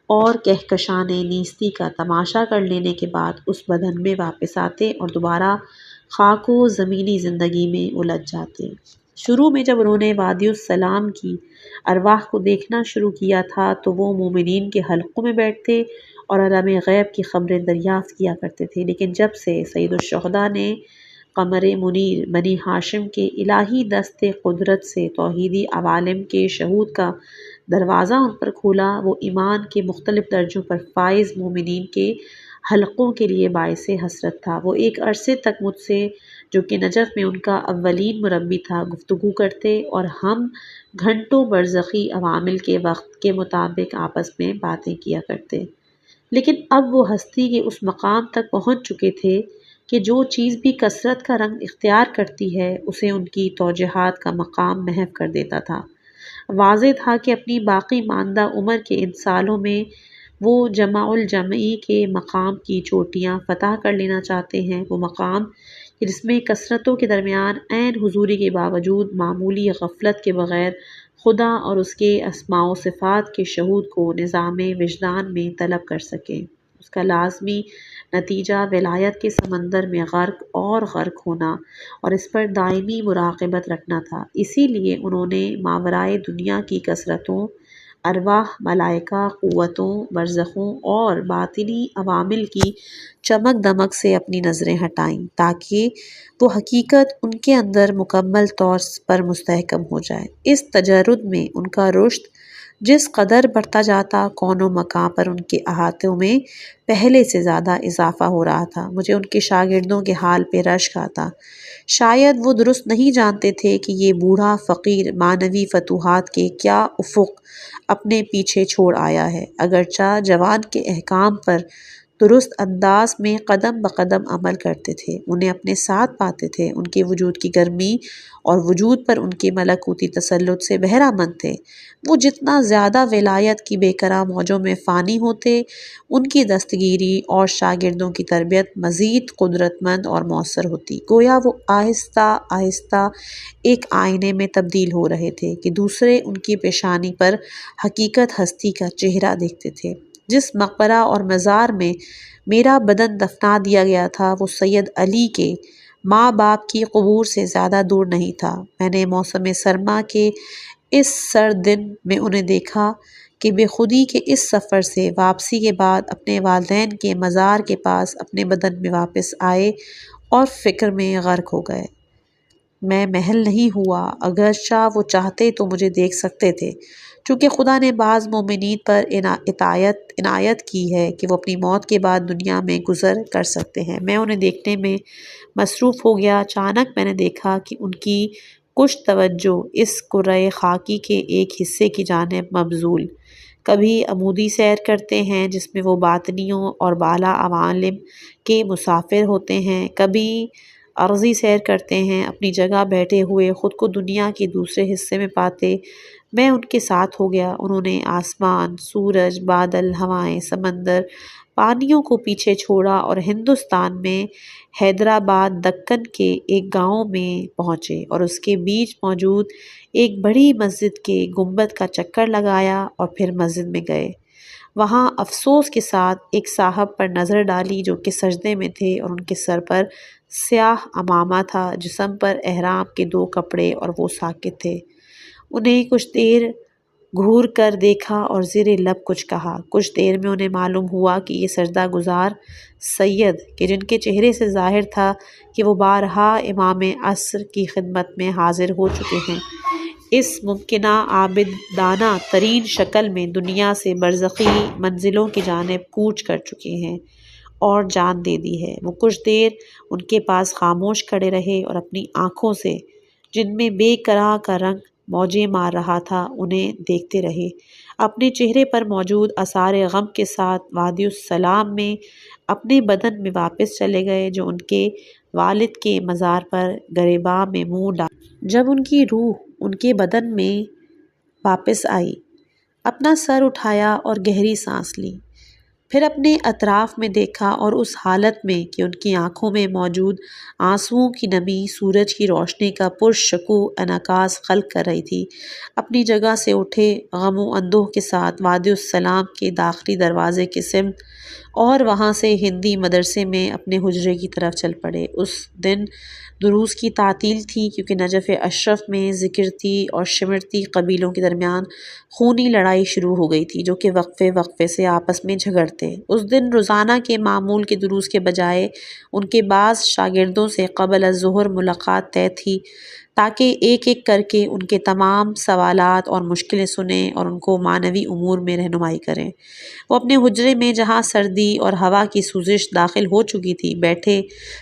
اور کہکشان نیستی کا تماشا کر لینے کے بعد اس بدن میں واپس آتے اور دوبارہ خاک و زمینی زندگی میں الجھ جاتے۔ شروع میں جب انہوں نے وادی السلام کی ارواح کو دیکھنا شروع کیا تھا تو وہ مومنین کے حلقوں میں بیٹھتے اور عالم غیب کی خبریں دریافت کیا کرتے تھے، لیکن جب سے سید الشہداء نے قمر منیر بنی ہاشم کے الہی دست قدرت سے توحیدی عوالم کے شہود کا دروازہ ان پر کھولا، وہ ایمان کے مختلف درجوں پر فائز مومنین کے حلقوں کے لیے باعث حسرت تھا۔ وہ ایک عرصے تک مجھ سے، جو کہ نجف میں ان کا اولین مربی تھا، گفتگو کرتے اور ہم گھنٹوں برزخی عوامل کے وقت کے مطابق آپس میں باتیں کیا کرتے، لیکن اب وہ ہستی کے اس مقام تک پہنچ چکے تھے کہ جو چیز بھی کثرت کا رنگ اختیار کرتی ہے اسے ان کی توجیہات کا مقام محو کر دیتا تھا۔ واضح تھا کہ اپنی باقی ماندہ عمر کے ان سالوں میں وہ جمع الجمعی کے مقام کی چوٹیاں فتح کر لینا چاہتے ہیں، وہ مقام کہ جس میں کثرتوں کے درمیان عین حضوری کے باوجود معمولی غفلت کے بغیر خدا اور اس کے اسماء و صفات کے شہود کو نظام وجدان میں طلب کر سکیں۔ اس کا لازمی نتیجہ ولایت کے سمندر میں غرق اور غرق ہونا اور اس پر دائمی مراقبت رکھنا تھا۔ اسی لیے انہوں نے ماورائے دنیا کی کثرتوں، ارواح، ملائکہ، قوتوں، برزخوں اور باطنی عوامل کی چمک دمک سے اپنی نظریں ہٹائیں تاکہ وہ حقیقت ان کے اندر مکمل طور پر مستحکم ہو جائے۔ اس تجرد میں ان کا رشد جس قدر بڑھتا جاتا، کون و مکان پر ان کے احاطوں میں پہلے سے زیادہ اضافہ ہو رہا تھا۔ مجھے ان کے شاگردوں کے حال پہ رشک آتا۔ شاید وہ درست نہیں جانتے تھے کہ یہ بوڑھا فقیر معنوی فتوحات کے کیا افق اپنے پیچھے چھوڑ آیا ہے، اگرچہ جوان کے احکام پر درست انداز میں قدم بقدم عمل کرتے تھے، انہیں اپنے ساتھ پاتے تھے، ان کے وجود کی گرمی اور وجود پر ان کے ملکوتی تسلط سے بہرہ مند تھے۔ وہ جتنا زیادہ ولایت کی بے کرہ موجوں میں فانی ہوتے، ان کی دستگیری اور شاگردوں کی تربیت مزید قدرت مند اور مؤثر ہوتی، گویا وہ آہستہ آہستہ ایک آئینے میں تبدیل ہو رہے تھے کہ دوسرے ان کی پیشانی پر حقیقت ہستی کا چہرہ دیکھتے تھے۔ جس مقبرہ اور مزار میں میرا بدن دفنا دیا گیا تھا وہ سید علی کے ماں باپ کی قبور سے زیادہ دور نہیں تھا۔ میں نے موسم سرما کے اس سرد دن میں انہیں دیکھا کہ بے خودی کے اس سفر سے واپسی کے بعد اپنے والدین کے مزار کے پاس اپنے بدن میں واپس آئے اور فکر میں غرق ہو گئے۔ میں محل نہیں ہوا، اگرچہ وہ چاہتے تو مجھے دیکھ سکتے تھے، چونکہ خدا نے بعض مومنین پر عنایت کی ہے کہ وہ اپنی موت کے بعد دنیا میں گزر کر سکتے ہیں۔ میں انہیں دیکھنے میں مصروف ہو گیا۔ اچانک میں نے دیکھا کہ ان کی کچھ توجہ اس کرۂ خاکی کے ایک حصے کی جانب مبذول، کبھی عمودی سیر کرتے ہیں جس میں وہ باطنیوں اور بالا عوالم کے مسافر ہوتے ہیں، کبھی عرضی سیر کرتے ہیں، اپنی جگہ بیٹھے ہوئے خود کو دنیا کے دوسرے حصے میں پاتے۔ میں ان کے ساتھ ہو گیا۔ انہوں نے آسمان، سورج، بادل، ہوائیں، سمندر، پانیوں کو پیچھے چھوڑا اور ہندوستان میں حیدرآباد دکن کے ایک گاؤں میں پہنچے اور اس کے بیچ موجود ایک بڑی مسجد کے گنبد کا چکر لگایا اور پھر مسجد میں گئے۔ وہاں افسوس کے ساتھ ایک صاحب پر نظر ڈالی جو کہ سجدے میں تھے اور ان کے سر پر سیاہ عمامہ تھا، جسم پر احرام کے 2 کپڑے اور وہ ساکت تھے۔ انہیں کچھ دیر گھور کر دیکھا اور زیر لب کچھ کہا۔ کچھ دیر میں انہیں معلوم ہوا کہ یہ سجدہ گزار سید کہ جن کے چہرے سے ظاہر تھا کہ وہ بارہا امام عصر کی خدمت میں حاضر ہو چکے ہیں، اس ممکنہ عابدانہ ترین شکل میں دنیا سے برزخی منزلوں کی جانب کوچ کر چکے ہیں اور جان دے دی ہے۔ وہ کچھ دیر ان کے پاس خاموش کھڑے رہے اور اپنی آنکھوں سے جن میں بے قرار کا رنگ موجیں مار رہا تھا انہیں دیکھتے رہے، اپنے چہرے پر موجود آثار غم کے ساتھ وادی السلام میں اپنے بدن میں واپس چلے گئے جو ان کے والد کے مزار پر گریباں میں منہ ڈال۔ جب ان کی روح ان کے بدن میں واپس آئی، اپنا سر اٹھایا اور گہری سانس لی، پھر اپنے اطراف میں دیکھا اور اس حالت میں کہ ان کی آنکھوں میں موجود آنسوؤں کی نمی سورج کی روشنی کا پرشکوہ انعکاس خلق کر رہی تھی، اپنی جگہ سے اٹھے، غم و اندوہ کے ساتھ وادی السلام کے داخلی دروازے کی سمت اور وہاں سے ہندی مدرسے میں اپنے حجرے کی طرف چل پڑے۔ اس دن دروس کی تعطیل تھی کیونکہ نجف اشرف میں ذکرتی اور شمرتی قبیلوں کے درمیان خونی لڑائی شروع ہو گئی تھی جو کہ وقفے وقفے سے آپس میں جھگڑتے۔ اس دن روزانہ کے معمول کے دروس کے بجائے ان کے بعض شاگردوں سے قبل الظہر ملاقات طے تھی تاکہ ایک ایک کر کے ان کے تمام سوالات اور مشکلیں سنیں اور ان کو معنوی امور میں رہنمائی کریں۔ وہ اپنے حجرے میں جہاں سردی اور ہوا کی سوزش داخل ہو چکی تھی بیٹھے،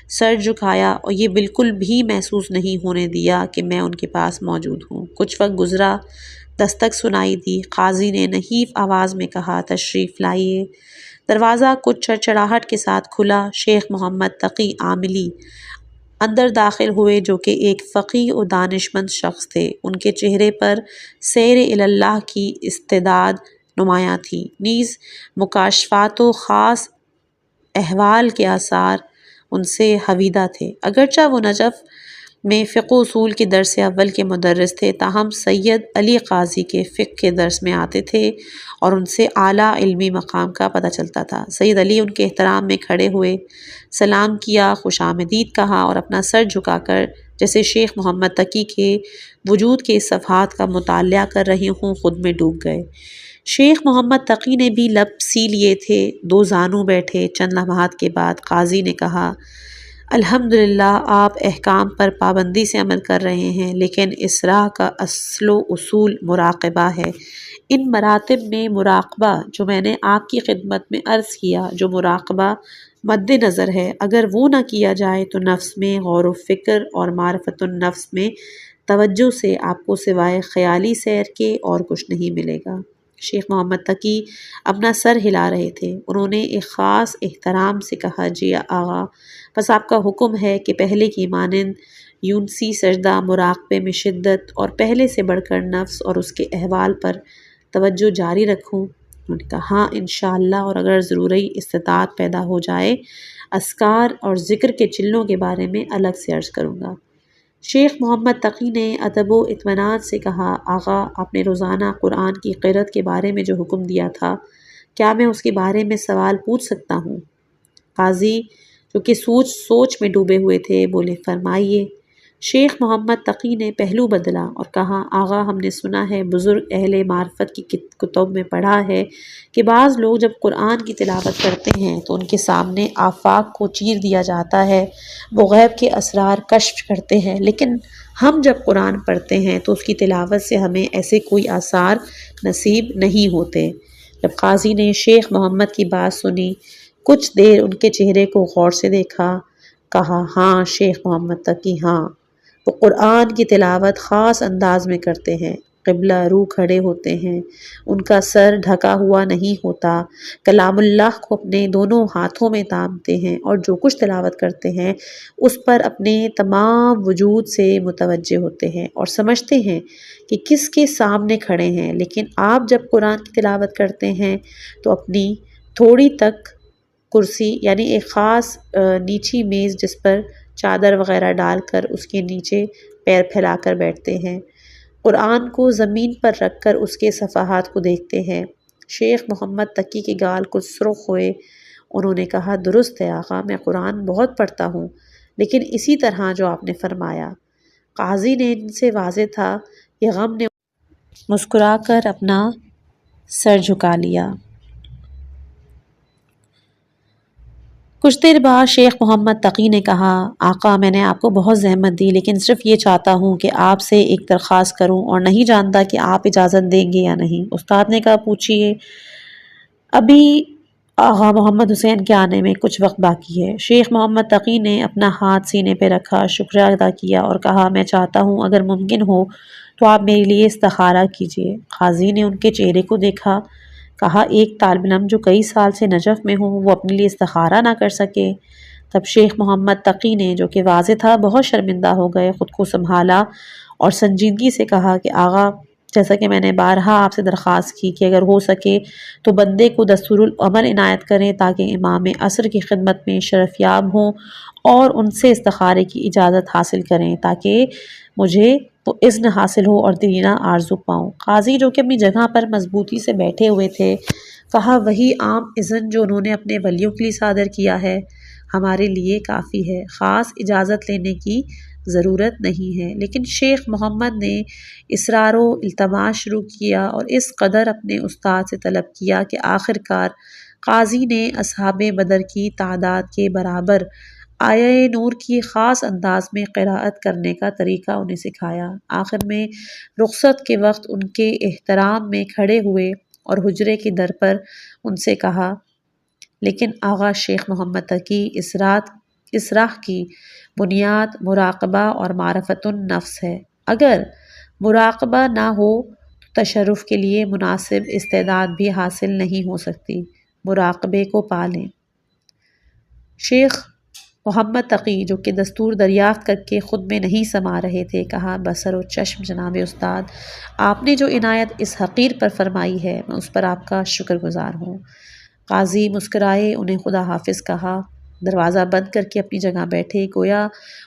سر جھکایا اور یہ بالکل بھی محسوس نہیں ہونے دیا کہ میں ان کے پاس موجود ہوں۔ کچھ وقت گزرا، دستک سنائی دی، قاضی نے نحیف آواز میں کہا، تشریف لائیے۔ دروازہ کچھ چڑچڑاہٹ کے ساتھ کھلا، شیخ محمد تقی عاملی اندر داخل ہوئے جو کہ ایک فقیہ و دانشمند شخص تھے۔ ان کے چہرے پر سیر اللہ کی استعداد نمایاں تھی، نیز مکاشفات و خاص احوال کے آثار ان سے حویدہ تھے۔ اگرچہ وہ نجف میں فقہ و اصول کے درس اول کے مدرس تھے، تاہم سید علی قاضی کے فقہ کے درس میں آتے تھے اور ان سے اعلیٰ علمی مقام کا پتہ چلتا تھا۔ سید علی ان کے احترام میں کھڑے ہوئے، سلام کیا، خوش آمدید کہا اور اپنا سر جھکا کر جیسے شیخ محمد تقی کے وجود کے صفحات کا مطالعہ کر رہے ہوں خود میں ڈوب گئے۔ شیخ محمد تقی نے بھی لب سی لیے تھے، دو زانو بیٹھے۔ چند لمحات کے بعد قاضی نے کہا، الحمدللہ آپ احکام پر پابندی سے عمل کر رہے ہیں، لیکن اس راہ کا اصل و اصول مراقبہ ہے۔ ان مراتب میں مراقبہ جو میں نے آپ کی خدمت میں عرض کیا، جو مراقبہ مد نظر ہے، اگر وہ نہ کیا جائے تو نفس میں غور و فکر اور معرفت النفس میں توجہ سے آپ کو سوائے خیالی سیر کے اور کچھ نہیں ملے گا۔ شیخ محمد تقی اپنا سر ہلا رہے تھے۔ انہوں نے ایک خاص احترام سے کہا، جی آغا، بس آپ کا حکم ہے کہ پہلے کی مانند یونسی سجدہ مراقبے میں شدت اور پہلے سے بڑھ کر نفس اور اس کے احوال پر توجہ جاری رکھوں۔ انہوں نے کہا، ہاں انشاءاللہ، اور اگر ضروری استطاعت پیدا ہو جائے اذکار اور ذکر کے چلوں کے بارے میں الگ سے عرض کروں گا۔ شیخ محمد تقی نے ادب و اطمینان سے کہا، آغا، آپ نے روزانہ قرآن کی قرأت کے بارے میں جو حکم دیا تھا، کیا میں اس کے بارے میں سوال پوچھ سکتا ہوں؟ قاضی جو کہ سوچ میں ڈوبے ہوئے تھے بولے، فرمائیے۔ شیخ محمد تقی نے پہلو بدلا اور کہا، آغا، ہم نے سنا ہے، بزرگ اہل معرفت کی کتب میں پڑھا ہے کہ بعض لوگ جب قرآن کی تلاوت کرتے ہیں تو ان کے سامنے آفاق کو چیر دیا جاتا ہے، وہ غیب کے اسرار کشف کرتے ہیں، لیکن ہم جب قرآن پڑھتے ہیں تو اس کی تلاوت سے ہمیں ایسے کوئی آثار نصیب نہیں ہوتے۔ جب قاضی نے شیخ محمد کی بات سنی، کچھ دیر ان کے چہرے کو غور سے دیکھا، کہا، ہاں شیخ محمد تقی، ہاں، وہ قرآن کی تلاوت خاص انداز میں کرتے ہیں، قبلہ رو کھڑے ہوتے ہیں، ان کا سر ڈھکا ہوا نہیں ہوتا، کلام اللہ کو اپنے دونوں ہاتھوں میں تھامتے ہیں اور جو کچھ تلاوت کرتے ہیں اس پر اپنے تمام وجود سے متوجہ ہوتے ہیں اور سمجھتے ہیں کہ کس کے سامنے کھڑے ہیں۔ لیکن آپ جب قرآن کی تلاوت کرتے ہیں تو اپنی تھوڑی تک کرسی یعنی ایک خاص نیچی میز جس پر چادر وغیرہ ڈال کر اس کے نیچے پیر پھیلا کر بیٹھتے ہیں، قرآن کو زمین پر رکھ کر اس کے صفحات کو دیکھتے ہیں۔ شیخ محمد تقی کے گال کچھ سرخ ہوئے۔ انہوں نے کہا، درست ہے آقا، میں قرآن بہت پڑھتا ہوں، لیکن اسی طرح جو آپ نے فرمایا۔ قاضی نے ان سے واضح تھا کہ غم نے مسکرا کر اپنا سر جھکا لیا۔ کچھ دیر بعد شیخ محمد تقی نے کہا، آقا، میں نے آپ کو بہت زحمت دی، لیکن صرف یہ چاہتا ہوں کہ آپ سے ایک درخواست کروں اور نہیں جانتا کہ آپ اجازت دیں گے یا نہیں۔ استاد نے کہا، پوچھیے۔ ابھی آغا محمد حسین کے آنے میں کچھ وقت باقی ہے۔ شیخ محمد تقی نے اپنا ہاتھ سینے پہ رکھا، شکریہ ادا کیا اور کہا، میں چاہتا ہوں اگر ممکن ہو تو آپ میرے لیے استخارہ کیجیے۔ قاضی نے ان کے چہرے کو دیکھا، کہا، ایک طالب علم جو کئی سال سے نجف میں ہو وہ اپنے لیے استخارہ نہ کر سکے؟ تب شیخ محمد تقی نے جو کہ واضح تھا بہت شرمندہ ہو گئے، خود کو سنبھالا اور سنجیدگی سے کہا کہ آغا، جیسا کہ میں نے بارہا آپ سے درخواست کی کہ اگر ہو سکے تو بندے کو دستور العمل عنایت کریں تاکہ امام عصر کی خدمت میں شرف یاب ہوں اور ان سے استخارے کی اجازت حاصل کریں تاکہ مجھے وہ اذن حاصل ہو اور دینا آرزو پاؤں۔ قاضی جو کہ اپنی جگہ پر مضبوطی سے بیٹھے ہوئے تھے کہا وہی عام اذن جو انہوں نے اپنے ولیوں کے لیے صادر کیا ہے ہمارے لیے کافی ہے، خاص اجازت لینے کی ضرورت نہیں ہے۔ لیکن شیخ محمد نے اصرار و التماس شروع کیا اور اس قدر اپنے استاد سے طلب کیا کہ آخر کار قاضی نے اصحاب بدر کی تعداد کے برابر آیہ نور کی خاص انداز میں قراءت کرنے کا طریقہ انہیں سکھایا۔ آخر میں رخصت کے وقت ان کے احترام میں کھڑے ہوئے اور حجرے کی در پر ان سے کہا لیکن آغا شیخ محمد تقی اس راہ کی بنیاد مراقبہ اور معرفت النفس ہے۔ اگر مراقبہ نہ ہو تو تشرف کے لیے مناسب استعداد بھی حاصل نہیں ہو سکتی، مراقبے کو پالیں۔ شیخ محمد تقی جو کہ دستور دریافت کر کے خود میں نہیں سما رہے تھے کہا بصر و چشم جناب استاد، آپ نے جو عنایت اس حقیر پر فرمائی ہے میں اس پر آپ کا شکر گزار ہوں۔ قاضی مسکرائے، انہیں خدا حافظ کہا، دروازہ بند کر کے اپنی جگہ بیٹھے، گویا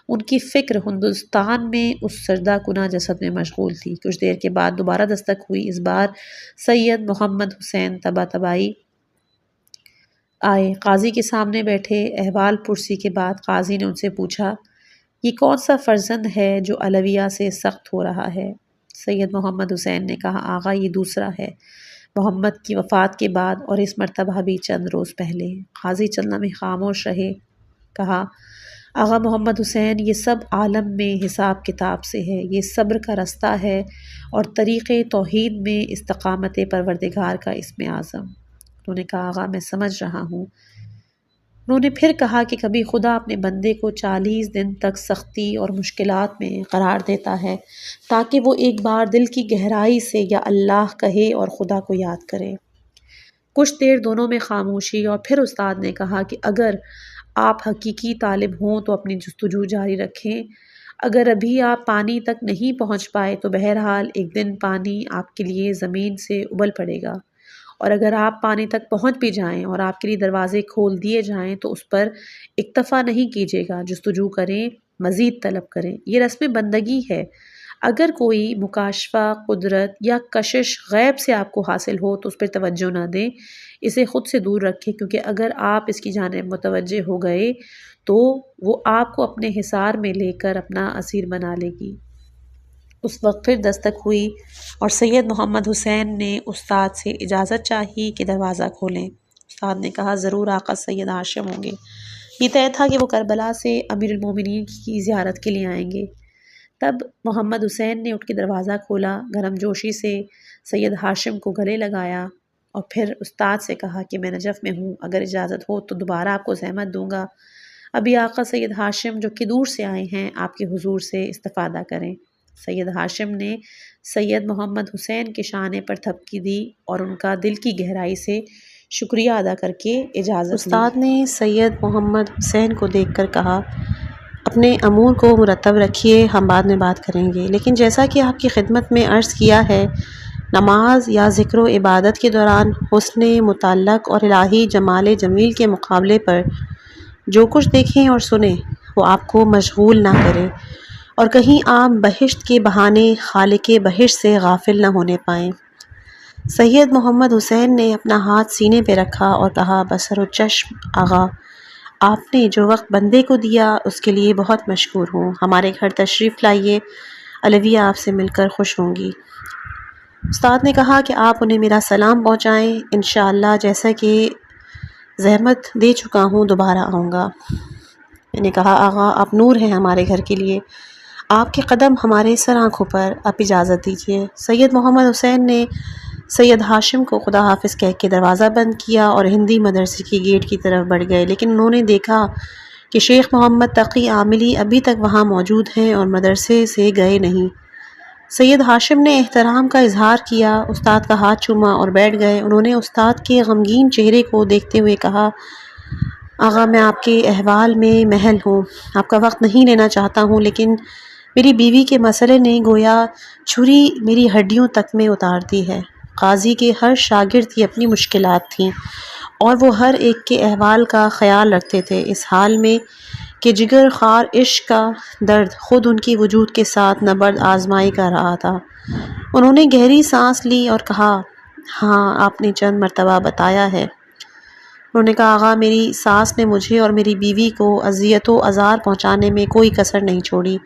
ان کی فکر ہندوستان میں اس سجدہ کنہ جسد میں مشغول تھی۔ کچھ دیر کے بعد دوبارہ دستک ہوئی، اس بار سید محمد حسین طباطبائی آئے، قاضی کے سامنے بیٹھے۔ احوال پرسی کے بعد قاضی نے ان سے پوچھا یہ کون سا فرزند ہے جو علویہ سے سخت ہو رہا ہے؟ سید محمد حسین نے کہا آغا یہ دوسرا ہے، محمد کی وفات کے بعد اور اس مرتبہ بھی چند روز پہلے۔ قاضی چند لمحے خاموش رہے، کہا آغا محمد حسین یہ سب عالم میں حساب کتاب سے ہے، یہ صبر کا رستہ ہے اور طریق توحید میں استقامت پروردگار کا اسم اعظم۔ انہوں نے کہا آغا میں سمجھ رہا ہوں۔ انہوں نے پھر کہا کہ کبھی خدا اپنے بندے کو 40 دن تک سختی اور مشکلات میں قرار دیتا ہے تاکہ وہ ایک بار دل کی گہرائی سے یا اللہ کہے اور خدا کو یاد کرے۔ کچھ دیر دونوں میں خاموشی اور پھر استاد نے کہا کہ اگر آپ حقیقی طالب ہوں تو اپنی جستجو جاری رکھیں، اگر ابھی آپ پانی تک نہیں پہنچ پائے تو بہرحال ایک دن پانی آپ کے لیے زمین سے ابل پڑے گا، اور اگر آپ پانی تک پہنچ بھی جائیں اور آپ کے لیے دروازے کھول دیے جائیں تو اس پر اکتفا نہیں کیجیے گا، جستجو کریں، مزید طلب کریں، یہ رسم بندگی ہے۔ اگر کوئی مکاشفہ، قدرت یا کشش غیب سے آپ کو حاصل ہو تو اس پر توجہ نہ دیں، اسے خود سے دور رکھیں، کیونکہ اگر آپ اس کی جانب متوجہ ہو گئے تو وہ آپ کو اپنے حصار میں لے کر اپنا اسیر بنا لے گی۔ اس وقت پھر دستک ہوئی اور سید محمد حسین نے استاد سے اجازت چاہی کہ دروازہ کھولیں۔ استاد نے کہا ضرور آقا سید ہاشم ہوں گے۔ یہ طے تھا کہ وہ کربلا سے امیر المومنین کی زیارت کے لیے آئیں گے۔ تب محمد حسین نے اٹھ کے دروازہ کھولا، گرم جوشی سے سید ہاشم کو گلے لگایا اور پھر استاد سے کہا کہ میں نجف میں ہوں، اگر اجازت ہو تو دوبارہ آپ کو زحمت دوں گا، ابھی آقا سید ہاشم جو کہ دور سے آئے ہیں آپ کے حضور سے استفادہ کریں۔ سید ہاشم نے سید محمد حسین کے شانے پر تھپکی دی اور ان کا دل کی گہرائی سے شکریہ ادا کر کے اجازت لی۔ استاد نے سید محمد حسین کو دیکھ کر کہا اپنے امور کو مرتب رکھیے، ہم بعد میں بات کریں گے، لیکن جیسا کہ آپ کی خدمت میں عرض کیا ہے نماز یا ذکر و عبادت کے دوران حسن متعلق اور الہی جمال جمیل کے مقابلے پر جو کچھ دیکھیں اور سنیں وہ آپ کو مشغول نہ کرے اور کہیں آپ بہشت کے بہانے خالق بہشت سے غافل نہ ہونے پائیں۔ سید محمد حسین نے اپنا ہاتھ سینے پہ رکھا اور کہا بصر و چشم آغا، آپ نے جو وقت بندے کو دیا اس کے لیے بہت مشکور ہوں، ہمارے گھر تشریف لائیے، علویہ آپ سے مل کر خوش ہوں گی۔ استاد نے کہا کہ آپ انہیں میرا سلام پہنچائیں، انشاءاللہ جیسا کہ زحمت دے چکا ہوں دوبارہ آؤں گا۔ میں نے کہا آغا آپ نور ہیں ہمارے گھر کے لیے، آپ کے قدم ہمارے سر آنکھوں پر، آپ اجازت دیجیے۔ سید محمد حسین نے سید ہاشم کو خدا حافظ کہہ کے دروازہ بند کیا اور ہندی مدرسے کی گیٹ کی طرف بڑھ گئے، لیکن انہوں نے دیکھا کہ شیخ محمد تقی عاملی ابھی تک وہاں موجود ہیں اور مدرسے سے گئے نہیں۔ سید ہاشم نے احترام کا اظہار کیا، استاد کا ہاتھ چوما اور بیٹھ گئے۔ انہوں نے استاد کے غمگین چہرے کو دیکھتے ہوئے کہا آغا میں آپ کے احوال میں محل ہوں، آپ کا وقت نہیں لینا چاہتا ہوں، لیکن میری بیوی کے مسئلے نے گویا چھری میری ہڈیوں تک میں اتار دی ہے۔ قاضی کے ہر شاگرد کی اپنی مشکلات تھیں اور وہ ہر ایک کے احوال کا خیال رکھتے تھے، اس حال میں کہ جگر خار عشق کا درد خود ان کی وجود کے ساتھ نبرد آزمائی کر رہا تھا۔ انہوں نے گہری سانس لی اور کہا، ہاں آپ نے چند مرتبہ بتایا ہے۔ انہوں نے کہا، آغا میری ساس نے مجھے اور میری بیوی کو اذیت و آزار پہنچانے میں کوئی کسر نہیں چھوڑی،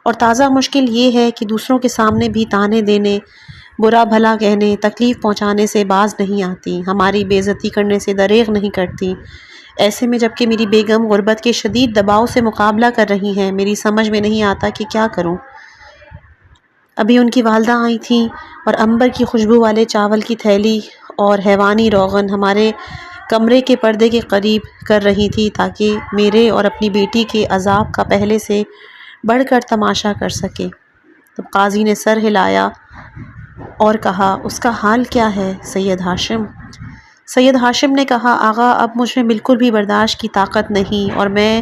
اور تازہ مشکل یہ ہے کہ دوسروں کے سامنے بھی تانے دینے، برا بھلا کہنے، تکلیف پہنچانے سے باز نہیں آتی، ہماری بے عزتی کرنے سے دریغ نہیں کرتی۔ ایسے میں جبکہ میری بیگم غربت کے شدید دباؤ سے مقابلہ کر رہی ہیں، میری سمجھ میں نہیں آتا کہ کیا کروں۔ ابھی ان کی والدہ آئی تھیں اور عنبر کی خوشبو والے چاول کی تھیلی اور حیوانی روغن ہمارے کمرے کے پردے کے قریب کر رہی تھی تاکہ میرے اور اپنی بیٹی کے عذاب کا پہلے سے بڑھ کر تماشا کر سکے۔ تب قاضی نے سر ہلایا اور کہا، اس کا حال کیا ہے سید ہاشم؟ سید ہاشم نے کہا، آغا اب مجھ میں بالکل بھی برداشت کی طاقت نہیں، اور میں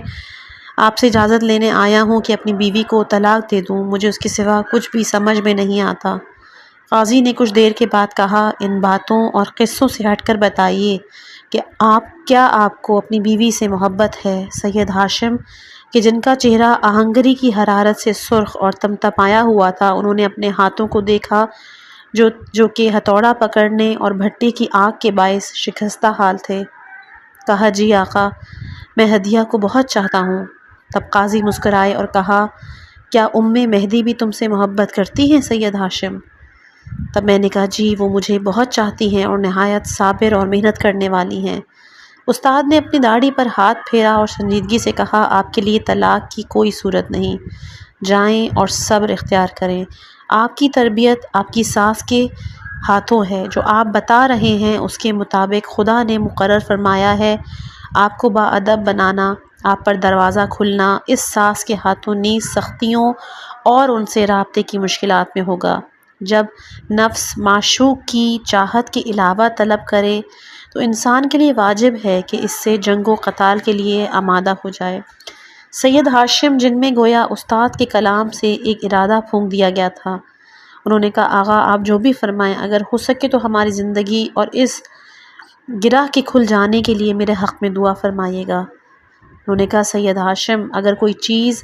آپ سے اجازت لینے آیا ہوں کہ اپنی بیوی کو طلاق دے دوں، مجھے اس کے سوا کچھ بھی سمجھ میں نہیں آتا۔ قاضی نے کچھ دیر کے بعد کہا، ان باتوں اور قصوں سے ہٹ کر بتائیے کہ آپ کو اپنی بیوی سے محبت ہے؟ سید ہاشم کہ جن کا چہرہ آہنگری کی حرارت سے سرخ اور تمتمایا ہوا تھا، انہوں نے اپنے ہاتھوں کو دیکھا جو کہ ہتھوڑا پکڑنے اور بھٹی کی آگ کے باعث شکستہ حال تھے۔ کہا، جی آقا میں ہدیہ کو بہت چاہتا ہوں۔ تب قاضی مسکرائے اور کہا، کیا مہدی بھی تم سے محبت کرتی ہیں سید ہاشم؟ تب میں نے کہا، جی وہ مجھے بہت چاہتی ہیں اور نہایت صابر اور محنت کرنے والی ہیں۔ استاد نے اپنی داڑھی پر ہاتھ پھیرا اور سنجیدگی سے کہا، آپ کے لیے طلاق کی کوئی صورت نہیں، جائیں اور صبر اختیار کریں، آپ کی تربیت آپ کی ساس کے ہاتھوں ہے، جو آپ بتا رہے ہیں اس کے مطابق خدا نے مقرر فرمایا ہے آپ کو باادب بنانا، آپ پر دروازہ کھلنا اس ساس کے ہاتھوں نیز سختیوں اور ان سے رابطے کی مشکلات میں ہوگا۔ جب نفس معشوق کی چاہت کے علاوہ طلب کرے تو انسان کے لیے واجب ہے کہ اس سے جنگ و قتال کے لیے آمادہ ہو جائے۔ سید ہاشم جن میں گویا استاد کے کلام سے ایک ارادہ پھونک دیا گیا تھا، انہوں نے کہا، آغا آپ جو بھی فرمائیں، اگر ہو سکے تو ہماری زندگی اور اس گرہ کے کھل جانے کے لیے میرے حق میں دعا فرمائیے گا۔ انہوں نے کہا، سید ہاشم اگر کوئی چیز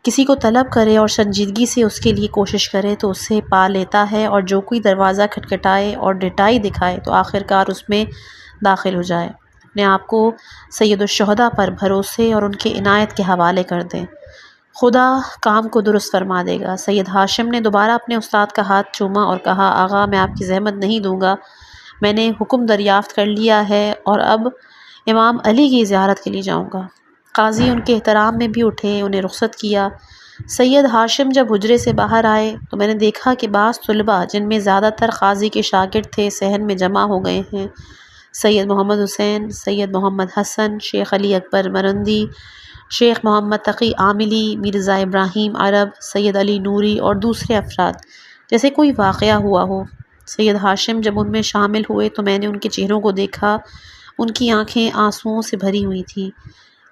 کسی کو طلب کرے اور سنجیدگی سے اس کے لیے کوشش کرے تو اسے پا لیتا ہے، اور جو کوئی دروازہ کھٹکھٹائے اور ڈٹائی دکھائے تو آخرکار اس میں داخل ہو جائے۔ اپنے آپ کو سید الشہداء پر بھروسے اور ان کے عنایت کے حوالے کر دیں، خدا کام کو درست فرما دے گا۔ سید ہاشم نے دوبارہ اپنے استاد کا ہاتھ چوما اور کہا، آغا میں آپ کی زحمت نہیں دوں گا، میں نے حکم دریافت کر لیا ہے اور اب امام علی کی زیارت کے لیے جاؤں گا۔ قاضی ان کے احترام میں بھی اٹھے، انہیں رخصت کیا۔ سید ہاشم جب حجرے سے باہر آئے تو میں نے دیکھا کہ بعض طلباء جن میں زیادہ تر قاضی کے شاگرد تھے صحن میں جمع ہو گئے ہیں۔ سید محمد حسین، سید محمد حسن، شیخ علی اکبر مرندی، شیخ محمد تقی عاملی، مرزا ابراہیم عرب، سید علی نوری اور دوسرے افراد، جیسے کوئی واقعہ ہوا ہو۔ سید ہاشم جب ان میں شامل ہوئے تو میں نے ان کے چہروں کو دیکھا، ان کی آنکھیں آنسوؤں سے بھری ہوئی تھیں۔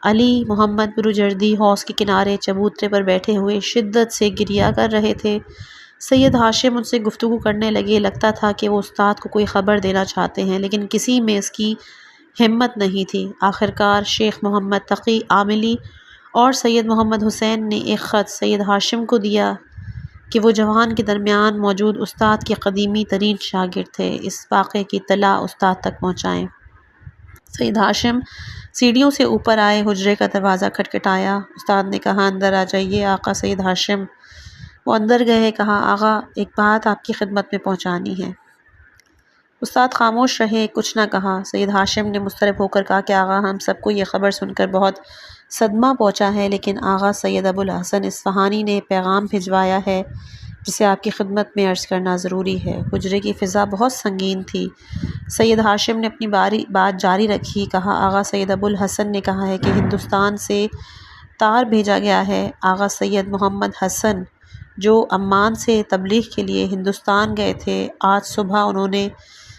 علی محمد بروجردی حوض کے کنارے چبوترے پر بیٹھے ہوئے شدت سے گریہ کر رہے تھے۔ سید ہاشم ان سے گفتگو کرنے لگے، لگتا تھا کہ وہ استاد کو کوئی خبر دینا چاہتے ہیں، لیکن کسی میں اس کی ہمت نہیں تھی۔ آخرکار شیخ محمد تقی عاملی اور سید محمد حسین نے ایک خط سید ہاشم کو دیا کہ وہ جوان کے درمیان موجود استاد کے قدیمی ترین شاگرد تھے، اس واقعے کی اطلاع استاد تک پہنچائیں۔ سید ہاشم سیڑھیوں سے اوپر آئے، حجرے کا دروازہ کھٹکھٹایا۔ استاد نے کہا، اندر آ جائیے آقا سید ہاشم۔ وہ اندر گئے، کہا، آغا ایک بات آپ کی خدمت میں پہنچانی ہے۔ استاد خاموش رہے، کچھ نہ کہا۔ سید ہاشم نے مضطرب ہو کر کہا کہ آغا ہم سب کو یہ خبر سن کر بہت صدمہ پہنچا ہے، لیکن آغا سید ابوالحسن اصفہانی نے پیغام بھجوایا ہے جسے آپ کی خدمت میں عرض کرنا ضروری ہے۔ حجرے کی فضا بہت سنگین تھی۔ سید ہاشم نے اپنی بات جاری رکھی، کہا، آغا سید ابوالحسن نے کہا ہے کہ ہندوستان سے تار بھیجا گیا ہے۔ آغا سید محمد حسن جو عمان سے تبلیغ کے لیے ہندوستان گئے تھے، آج صبح انہوں نے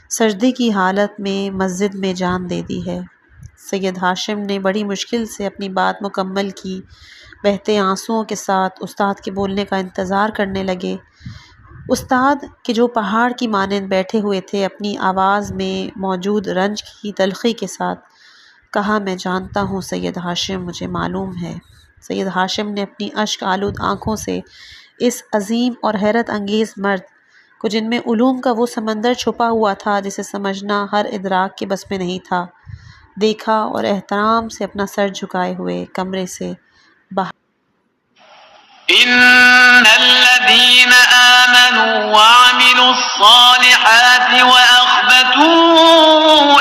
سجدے کی حالت میں مسجد میں جان دے دی ہے۔ سید ہاشم نے بڑی مشکل سے اپنی بات مکمل کی۔ بہتے آنسوؤں کے ساتھ استاد کے بولنے کا انتظار کرنے لگے۔ استاد کہ جو پہاڑ کی مانند بیٹھے ہوئے تھے، اپنی آواز میں موجود رنج کی تلخی کے ساتھ کہا، میں جانتا ہوں سید ہاشم، مجھے معلوم ہے۔ سید ہاشم نے اپنی اشک آلود آنکھوں سے اس عظیم اور حیرت انگیز مرد کو، جن میں علوم کا وہ سمندر چھپا ہوا تھا جسے سمجھنا ہر ادراک کے بس میں نہیں تھا، دیکھا اور احترام سے اپنا سر جھکائے ہوئے کمرے سے باہر۔ إن الذين آمنوا وعملوا الصالحات وأخبتوا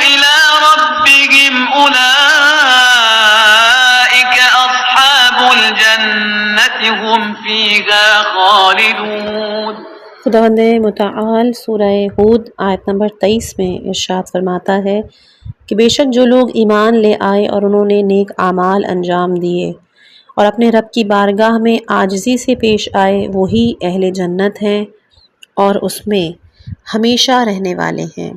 إلى ربهم أولئك أصحاب الجنة هم فيها خالدون۔ خداوند متعال سورہ ہود آیت نمبر 23 میں ارشاد فرماتا ہے کہ بے شک جو لوگ ایمان لے آئے اور انہوں نے نیک اعمال انجام دیے اور اپنے رب کی بارگاہ میں عاجزی سے پیش آئے، وہی اہل جنت ہیں اور اس میں ہمیشہ رہنے والے ہیں۔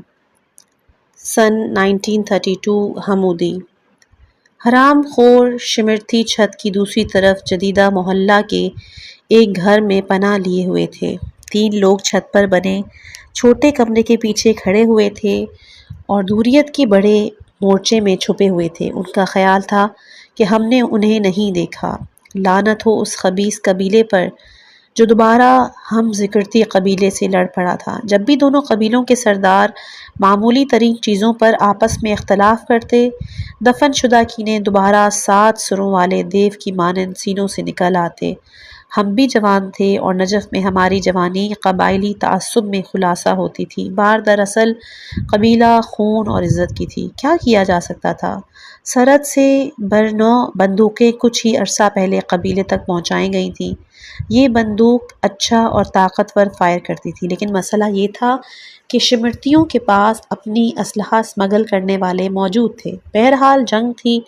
سن 1932 حمودی۔ حرام خور شمرتی چھت کی دوسری طرف جدیدہ محلہ کے ایک گھر میں پناہ لیے ہوئے تھے۔ 3 لوگ چھت پر بنے چھوٹے کمرے کے پیچھے کھڑے ہوئے تھے اور دوریت کے بڑے مورچے میں چھپے ہوئے تھے۔ ان کا خیال تھا کہ ہم نے انہیں نہیں دیکھا۔ لعنت ہو اس خبیث قبیلے پر جو دوبارہ ہم ذکرتی قبیلے سے لڑ پڑا تھا۔ جب بھی دونوں قبیلوں کے سردار معمولی ترین چیزوں پر آپس میں اختلاف کرتے، دفن شدہ کینے دوبارہ 7 سروں والے دیو کی مانند سینوں سے نکل آتے۔ ہم بھی جوان تھے اور نجف میں ہماری جوانی قبائلی تعصب میں خلاصہ ہوتی تھی۔ بار دراصل قبیلہ خون اور عزت کی تھی۔ کیا کیا جا سکتا تھا؟ سرحد سے برنو بندوقیں کچھ ہی عرصہ پہلے قبیلے تک پہنچائی گئی تھیں۔ یہ بندوق اچھا اور طاقتور فائر کرتی تھی، لیکن مسئلہ یہ تھا کہ شمرتیوں کے پاس اپنی اسلحہ اسمگل کرنے والے موجود تھے۔ بہرحال جنگ تھی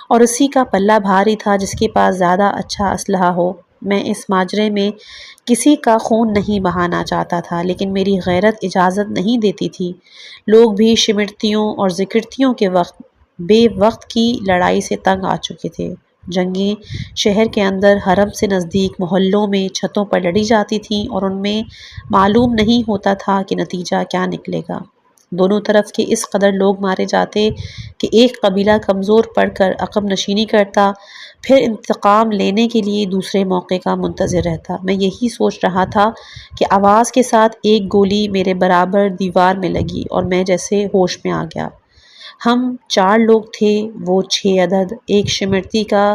اور اسی کا پلہ بھاری تھا جس کے پاس زیادہ اچھا اسلحہ ہو۔ میں اس ماجرے میں کسی کا خون نہیں بہانا چاہتا تھا، لیکن میری غیرت اجازت نہیں دیتی تھی۔ لوگ بھی شمرتیوں اور ذکرتیوں کے بے وقت کی لڑائی سے تنگ آ چکے تھے۔ جنگیں شہر کے اندر حرم سے نزدیک محلوں میں چھتوں پر لڑی جاتی تھیں اور ان میں معلوم نہیں ہوتا تھا کہ نتیجہ کیا نکلے گا۔ دونوں طرف کے اس قدر لوگ مارے جاتے کہ ایک قبیلہ کمزور پڑ کر عقب نشینی کرتا، پھر انتقام لینے کے لیے دوسرے موقع کا منتظر رہتا۔ میں یہی سوچ رہا تھا کہ آواز کے ساتھ ایک گولی میرے برابر دیوار میں لگی اور میں جیسے ہوش میں آ گیا۔ ہم 4 لوگ تھے، وہ 6 عدد۔ ایک شمرتی کا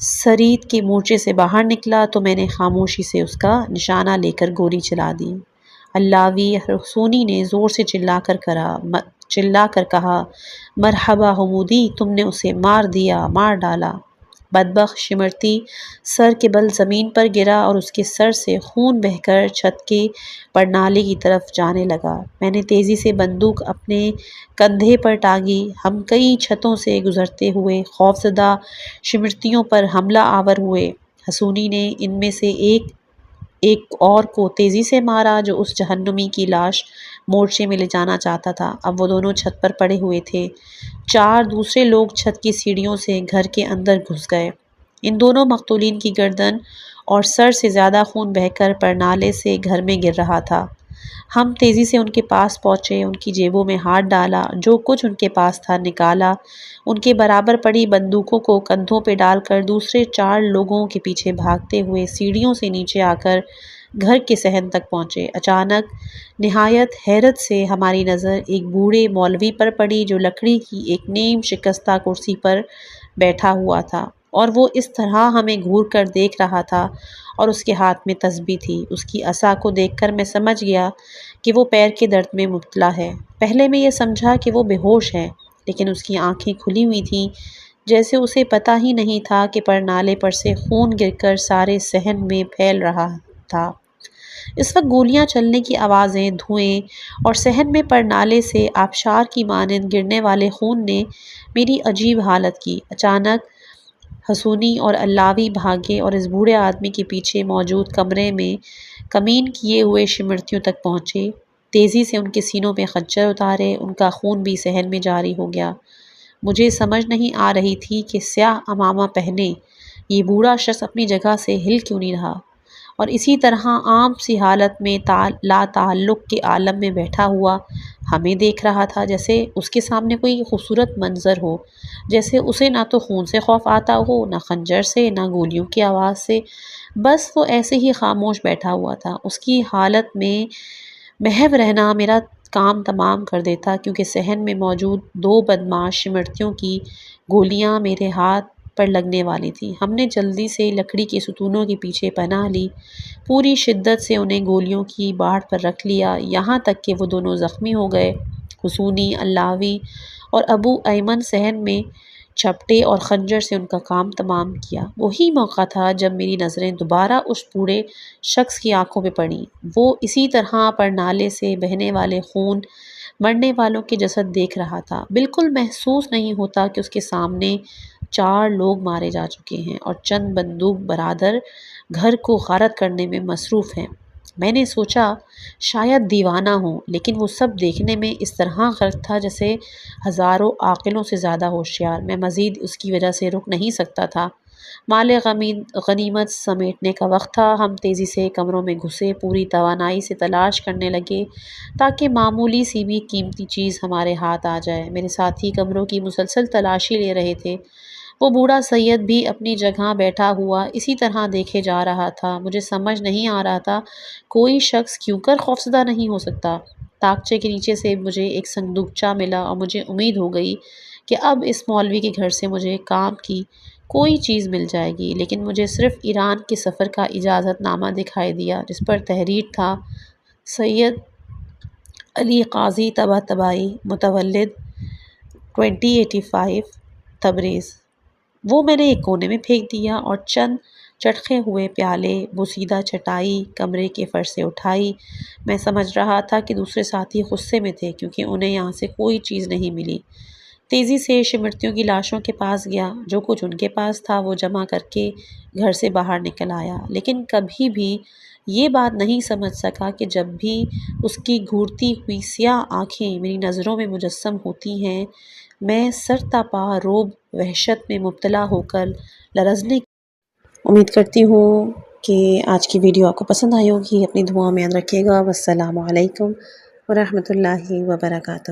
سرید کے مورچے سے باہر نکلا تو میں نے خاموشی سے اس کا نشانہ لے کر گولی چلا دی۔ علاوی حسونی نے زور سے چلا کر کہا، مرحبا حمودی، تم نے اسے مار دیا، مار ڈالا۔ بدبخت شمرتی سر کے بل زمین پر گرا اور اس کے سر سے خون بہہ کر چھت کے پرنالے کی طرف جانے لگا۔ میں نے تیزی سے بندوق اپنے کندھے پر ٹانگی۔ ہم کئی چھتوں سے گزرتے ہوئے خوفزدہ شمرتیوں پر حملہ آور ہوئے۔ حسونی نے ان میں سے ایک اور کو تیزی سے مارا جو اس جہنمی کی لاش مورچے میں لے جانا چاہتا تھا۔ اب وہ دونوں چھت پر پڑے ہوئے تھے۔ 4 دوسرے لوگ چھت کی سیڑھیوں سے گھر کے اندر گھس گئے۔ ان دونوں مقتولین کی گردن اور سر سے زیادہ خون بہہ کر پرنالے سے گھر میں گر رہا تھا۔ ہم تیزی سے ان کے پاس پہنچے، ان کی جیبوں میں ہاتھ ڈالا، جو کچھ ان کے پاس تھا نکالا، ان کے برابر پڑی بندوقوں کو کندھوں پہ ڈال کر دوسرے 4 لوگوں کے پیچھے بھاگتے ہوئے سیڑھیوں سے نیچے آ کر گھر کے صحن تک پہنچے۔ اچانک نہایت حیرت سے ہماری نظر ایک بوڑھے مولوی پر پڑی جو لکڑی کی ایک نیم شکستہ کرسی پر بیٹھا ہوا تھا، اور وہ اس طرح ہمیں گھور کر دیکھ رہا تھا اور اس کے ہاتھ میں تسبیح تھی۔ اس کی عصا کو دیکھ کر میں سمجھ گیا کہ وہ پیر کے درد میں مبتلا ہے۔ پہلے میں یہ سمجھا کہ وہ بے ہوش ہے، لیکن اس کی آنکھیں کھلی ہوئی تھیں، جیسے اسے پتہ ہی نہیں تھا کہ پرنالے پر سے خون گر کر سارے صحن میں پھیل رہا تھا۔ اس وقت گولیاں چلنے کی آوازیں، دھوئیں اور صحن میں پرنالے سے آبشار کی مانند گرنے والے خون نے میری عجیب حالت کی۔ اچانک حسونی اور علاوی بھاگے اور اس بوڑھے آدمی کے پیچھے موجود کمرے میں کمین کیے ہوئے شمرتیوں تک پہنچے۔ تیزی سے ان کے سینوں پہ خنجر اتارے، ان کا خون بھی صحن میں جاری ہو گیا۔ مجھے سمجھ نہیں آ رہی تھی کہ سیاہ امامہ پہنے یہ بوڑھا شخص اپنی جگہ سے ہل کیوں نہیں رہا، اور اسی طرح عام سی حالت میں لا تعلق کے عالم میں بیٹھا ہوا ہمیں دیکھ رہا تھا، جیسے اس کے سامنے کوئی خوبصورت منظر ہو، جیسے اسے نہ تو خون سے خوف آتا ہو، نہ خنجر سے، نہ گولیوں کی آواز سے، بس وہ ایسے ہی خاموش بیٹھا ہوا تھا۔ اس کی حالت میں محو رہنا میرا کام تمام کر دیتا، کیونکہ صحن میں موجود 2 بدمعاش شمرتیوں کی گولیاں میرے ہاتھ پر لگنے والی تھی۔ ہم نے جلدی سے لکڑی کے ستونوں کے پیچھے پناہ لی، پوری شدت سے انہیں گولیوں کی باڑ پر رکھ لیا، یہاں تک کہ وہ دونوں زخمی ہو گئے۔ حسونی، اللہ اور ابو ایمن صحن میں چھپٹے اور خنجر سے ان کا کام تمام کیا۔ وہی موقع تھا جب میری نظریں دوبارہ اس بوڑھے شخص کی آنکھوں پہ پڑیں۔ وہ اسی طرح پر نالے سے بہنے والے خون، مرنے والوں کے جسد دیکھ رہا تھا۔ بالکل محسوس نہیں ہوتا کہ اس کے سامنے 4 لوگ مارے جا چکے ہیں اور چند بندوق برادر گھر کو غارت کرنے میں مصروف ہیں۔ میں نے سوچا شاید دیوانہ ہوں، لیکن وہ سب دیکھنے میں اس طرح غرق تھا جیسے ہزاروں عاقلوں سے زیادہ ہوشیار۔ میں مزید اس کی وجہ سے رک نہیں سکتا تھا۔ مال غنیمت سمیٹنے کا وقت تھا۔ ہم تیزی سے کمروں میں گھسے، پوری توانائی سے تلاش کرنے لگے تاکہ معمولی سی بھی قیمتی چیز ہمارے ہاتھ آ جائے۔ میرے ساتھی کمروں کی مسلسل تلاشی لے رہے تھے۔ وہ بوڑھا سید بھی اپنی جگہ بیٹھا ہوا اسی طرح دیکھے جا رہا تھا۔ مجھے سمجھ نہیں آ رہا تھا کوئی شخص کیوں کر خوفزدہ نہیں ہو سکتا۔ طاقچے کے نیچے سے مجھے ایک صندوقچہ ملا اور مجھے امید ہو گئی کہ اب اس مولوی کے گھر سے مجھے کام کی کوئی چیز مل جائے گی، لیکن مجھے صرف ایران کے سفر کا اجازت نامہ دکھائی دیا، جس پر تحریر تھا سید علی قاضی طباطبائی، متولد 2085، تبریز۔ وہ میں نے ایک کونے میں پھینک دیا اور چند چٹخے ہوئے پیالے، بوسیدہ چٹائی کمرے کے فرش سے اٹھائی۔ میں سمجھ رہا تھا کہ دوسرے ساتھی غصے میں تھے کیونکہ انہیں یہاں سے کوئی چیز نہیں ملی۔ تیزی سے شمرتیوں کی لاشوں کے پاس گیا، جو کچھ ان کے پاس تھا وہ جمع کر کے گھر سے باہر نکل آیا، لیکن کبھی بھی یہ بات نہیں سمجھ سکا کہ جب بھی اس کی گھورتی ہوئی سیاہ آنکھیں میری نظروں میں مجسم ہوتی ہیں، میں سرتاپا رعب وحشت میں مبتلا ہو کر لرزنے۔ امید کرتی ہوں کہ آج کی ویڈیو آپ کو پسند آئی ہوگی۔ اپنی دعاؤں میں یاد رکھیے گا۔ والسلام علیکم ورحمۃ اللہ وبرکاتہ۔